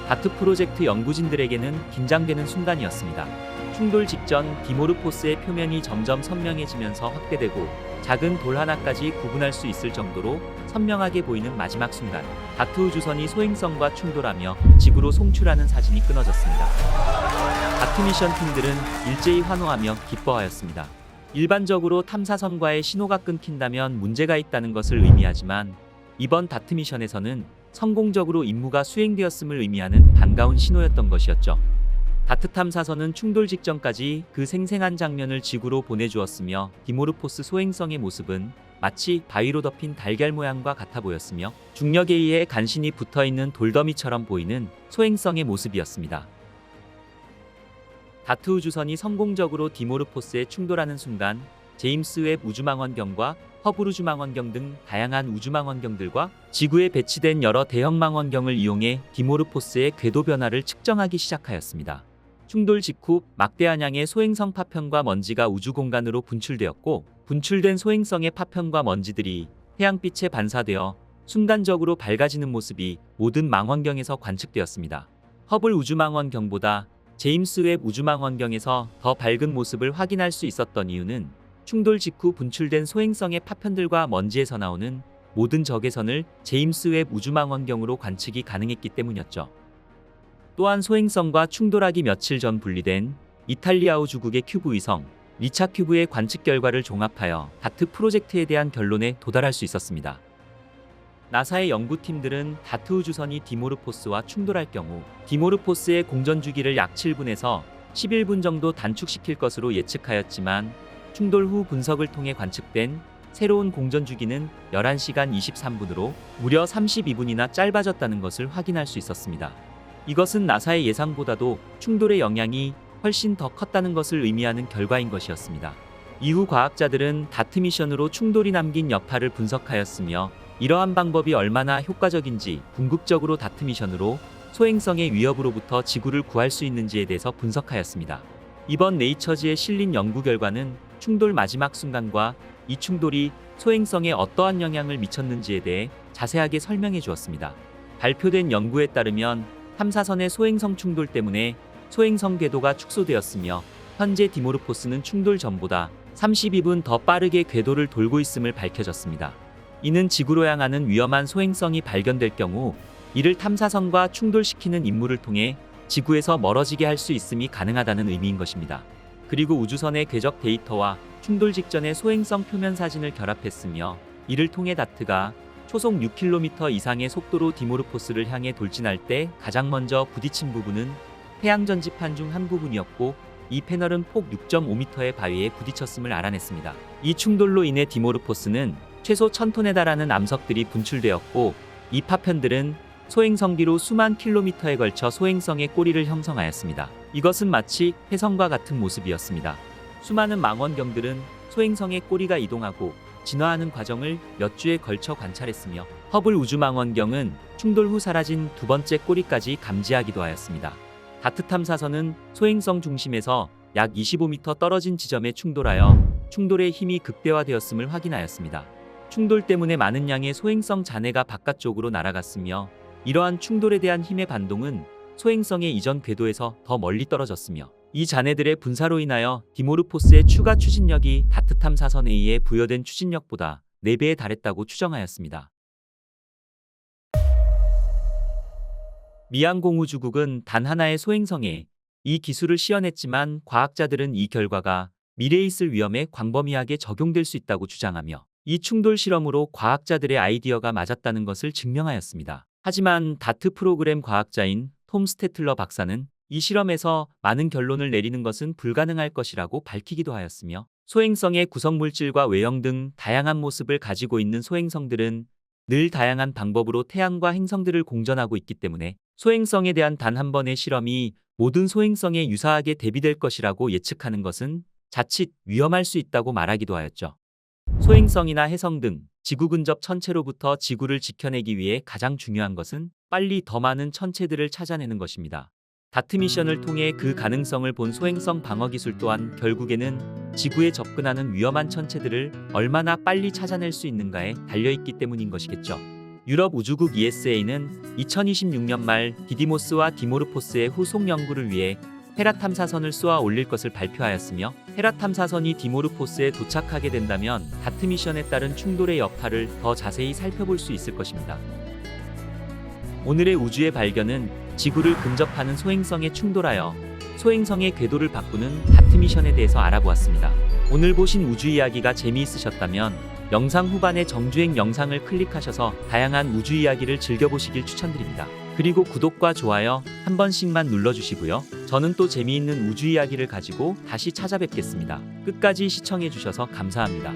다트 프로젝트 연구진들에게는 긴장되는 순간이었습니다. 충돌 직전 디모르포스의 표면이 점점 선명해지면서 확대되고 작은 돌 하나까지 구분할 수 있을 정도로 선명하게 보이는 마지막 순간, 다트 우주선이 소행성과 충돌하며 지구로 송출하는 사진이 끊어졌습니다. 다트 미션 팀들은 일제히 환호하며 기뻐하였습니다. 일반적으로 탐사선과의 신호가 끊긴다면 문제가 있다는 것을 의미하지만 이번 다트 미션에서는 성공적으로 임무가 수행되었음을 의미하는 반가운 신호였던 것이었죠. 다트 탐사선은 충돌 직전까지 그 생생한 장면을 지구로 보내주었으며 디모르포스 소행성의 모습은 마치 바위로 덮인 달걀 모양과 같아 보였으며 중력에 의해 간신히 붙어있는 돌더미처럼 보이는 소행성의 모습이었습니다. 다트 우주선이 성공적으로 디모르포스에 충돌하는 순간 제임스 웹 우주망원경과 허블 우주망원경 등 다양한 우주망원경들과 지구에 배치된 여러 대형 망원경을 이용해 디모르포스의 궤도 변화를 측정하기 시작하였습니다. 충돌 직후 막대한 양의 소행성 파편과 먼지가 우주 공간으로 분출되었고, 분출된 소행성의 파편과 먼지들이 태양빛에 반사되어 순간적으로 밝아지는 모습이 모든 망원경에서 관측되었습니다. 허블 우주망원경보다 제임스 웹 우주망원경에서 더 밝은 모습을 확인할 수 있었던 이유는 충돌 직후 분출된 소행성의 파편들과 먼지에서 나오는 모든 적외선을 제임스 웹 우주망원경으로 관측이 가능했기 때문이었죠. 또한 소행성과 충돌하기 며칠 전 분리된 이탈리아 우주국의 큐브 위성 리차 큐브의 관측 결과를 종합하여 다트 프로젝트에 대한 결론에 도달할 수 있었습니다. 나사의 연구팀들은 다트 우주선이 디모르포스와 충돌할 경우 디모르포스의 공전 주기를 약 7분에서 11분 정도 단축시킬 것으로 예측하였지만 충돌 후 분석을 통해 관측된 새로운 공전 주기는 11시간 23분으로 무려 32분이나 짧아졌다는 것을 확인할 수 있었습니다. 이것은 나사의 예상보다도 충돌의 영향이 훨씬 더 컸다는 것을 의미하는 결과인 것이었습니다. 이후 과학자들은 다트 미션으로 충돌이 남긴 여파를 분석하였으며 이러한 방법이 얼마나 효과적인지 궁극적으로 다트 미션으로 소행성의 위협으로부터 지구를 구할 수 있는지에 대해서 분석하였습니다. 이번 네이처지에 실린 연구 결과는 충돌 마지막 순간과 이 충돌이 소행성에 어떠한 영향을 미쳤는지에 대해 자세하게 설명해 주었습니다. 발표된 연구에 따르면 탐사선의 소행성 충돌 때문에 소행성 궤도가 축소되었으며 현재 디모르포스는 충돌 전보다 32분 더 빠르게 궤도를 돌고 있음을 밝혀졌습니다. 이는 지구로 향하는 위험한 소행성이 발견될 경우 이를 탐사선과 충돌시키는 임무를 통해 지구에서 멀어지게 할 수 있음이 가능하다는 의미인 것입니다. 그리고 우주선의 궤적 데이터와 충돌 직전의 소행성 표면 사진을 결합했으며 이를 통해 다트가 초속 6km 이상의 속도로 디모르포스를 향해 돌진할 때 가장 먼저 부딪힌 부분은 태양 전지판 중 한 부분이었고, 이 패널은 폭 6.5m의 바위에 부딪혔음을 알아냈습니다. 이 충돌로 인해 디모르포스는 최소 1000톤에 달하는 암석들이 분출되었고, 이 파편들은 소행성 뒤로 수만 킬로미터에 걸쳐 소행성의 꼬리를 형성하였습니다. 이것은 마치 혜성과 같은 모습이었습니다. 수많은 망원경들은 소행성의 꼬리가 이동하고 진화하는 과정을 몇 주에 걸쳐 관찰했으며 허블 우주망원경은 충돌 후 사라진 두 번째 꼬리까지 감지하기도 하였습니다. 다트 탐사선은 소행성 중심에서 약 25m 떨어진 지점에 충돌하여 충돌의 힘이 극대화되었음을 확인하였습니다. 충돌 때문에 많은 양의 소행성 잔해가 바깥쪽으로 날아갔으며 이러한 충돌에 대한 힘의 반동은 소행성의 이전 궤도에서 더 멀리 떨어졌으며 이 잔해들의 분사로 인하여 디모르포스의 추가 추진력이 다트 탐사선에 의해 부여된 추진력보다 4배에 달했다고 추정하였습니다. 미항공우주국은 단 하나의 소행성에 이 기술을 시연했지만 과학자들은 이 결과가 미래에 있을 위험에 광범위하게 적용될 수 있다고 주장하며 이 충돌 실험으로 과학자들의 아이디어가 맞았다는 것을 증명하였습니다. 하지만 다트 프로그램 과학자인 톰 스태틀러 박사는 이 실험에서 많은 결론을 내리는 것은 불가능할 것이라고 밝히기도 하였으며 소행성의 구성물질과 외형 등 다양한 모습을 가지고 있는 소행성들은 늘 다양한 방법으로 태양과 행성들을 공전하고 있기 때문에 소행성에 대한 단 한 번의 실험이 모든 소행성에 유사하게 대비될 것이라고 예측하는 것은 자칫 위험할 수 있다고 말하기도 하였죠. 소행성이나 혜성 등 지구 근접 천체로부터 지구를 지켜내기 위해 가장 중요한 것은 빨리 더 많은 천체들을 찾아내는 것입니다. 다트 미션을 통해 그 가능성을 본 소행성 방어 기술 또한 결국에는 지구에 접근하는 위험한 천체들을 얼마나 빨리 찾아낼 수 있는가에 달려있기 때문인 것이겠죠. 유럽 우주국 ESA는 2026년 말 디디모스와 디모르포스의 후속 연구를 위해 헤라 탐사선을 쏘아 올릴 것을 발표하였으며, 헤라 탐사선이 디모르포스에 도착하게 된다면 다트 미션에 따른 충돌의 여파를 더 자세히 살펴볼 수 있을 것입니다. 오늘의 우주의 발견은 지구를 근접하는 소행성에 충돌하여 소행성의 궤도를 바꾸는 다트 미션에 대해서 알아보았습니다. 오늘 보신 우주 이야기가 재미있으셨다면 영상 후반의 정주행 영상을 클릭하셔서 다양한 우주 이야기를 즐겨보시길 추천드립니다. 그리고 구독과 좋아요 한 번씩만 눌러주시고요. 저는 또 재미있는 우주 이야기를 가지고 다시 찾아뵙겠습니다. 끝까지 시청해주셔서 감사합니다.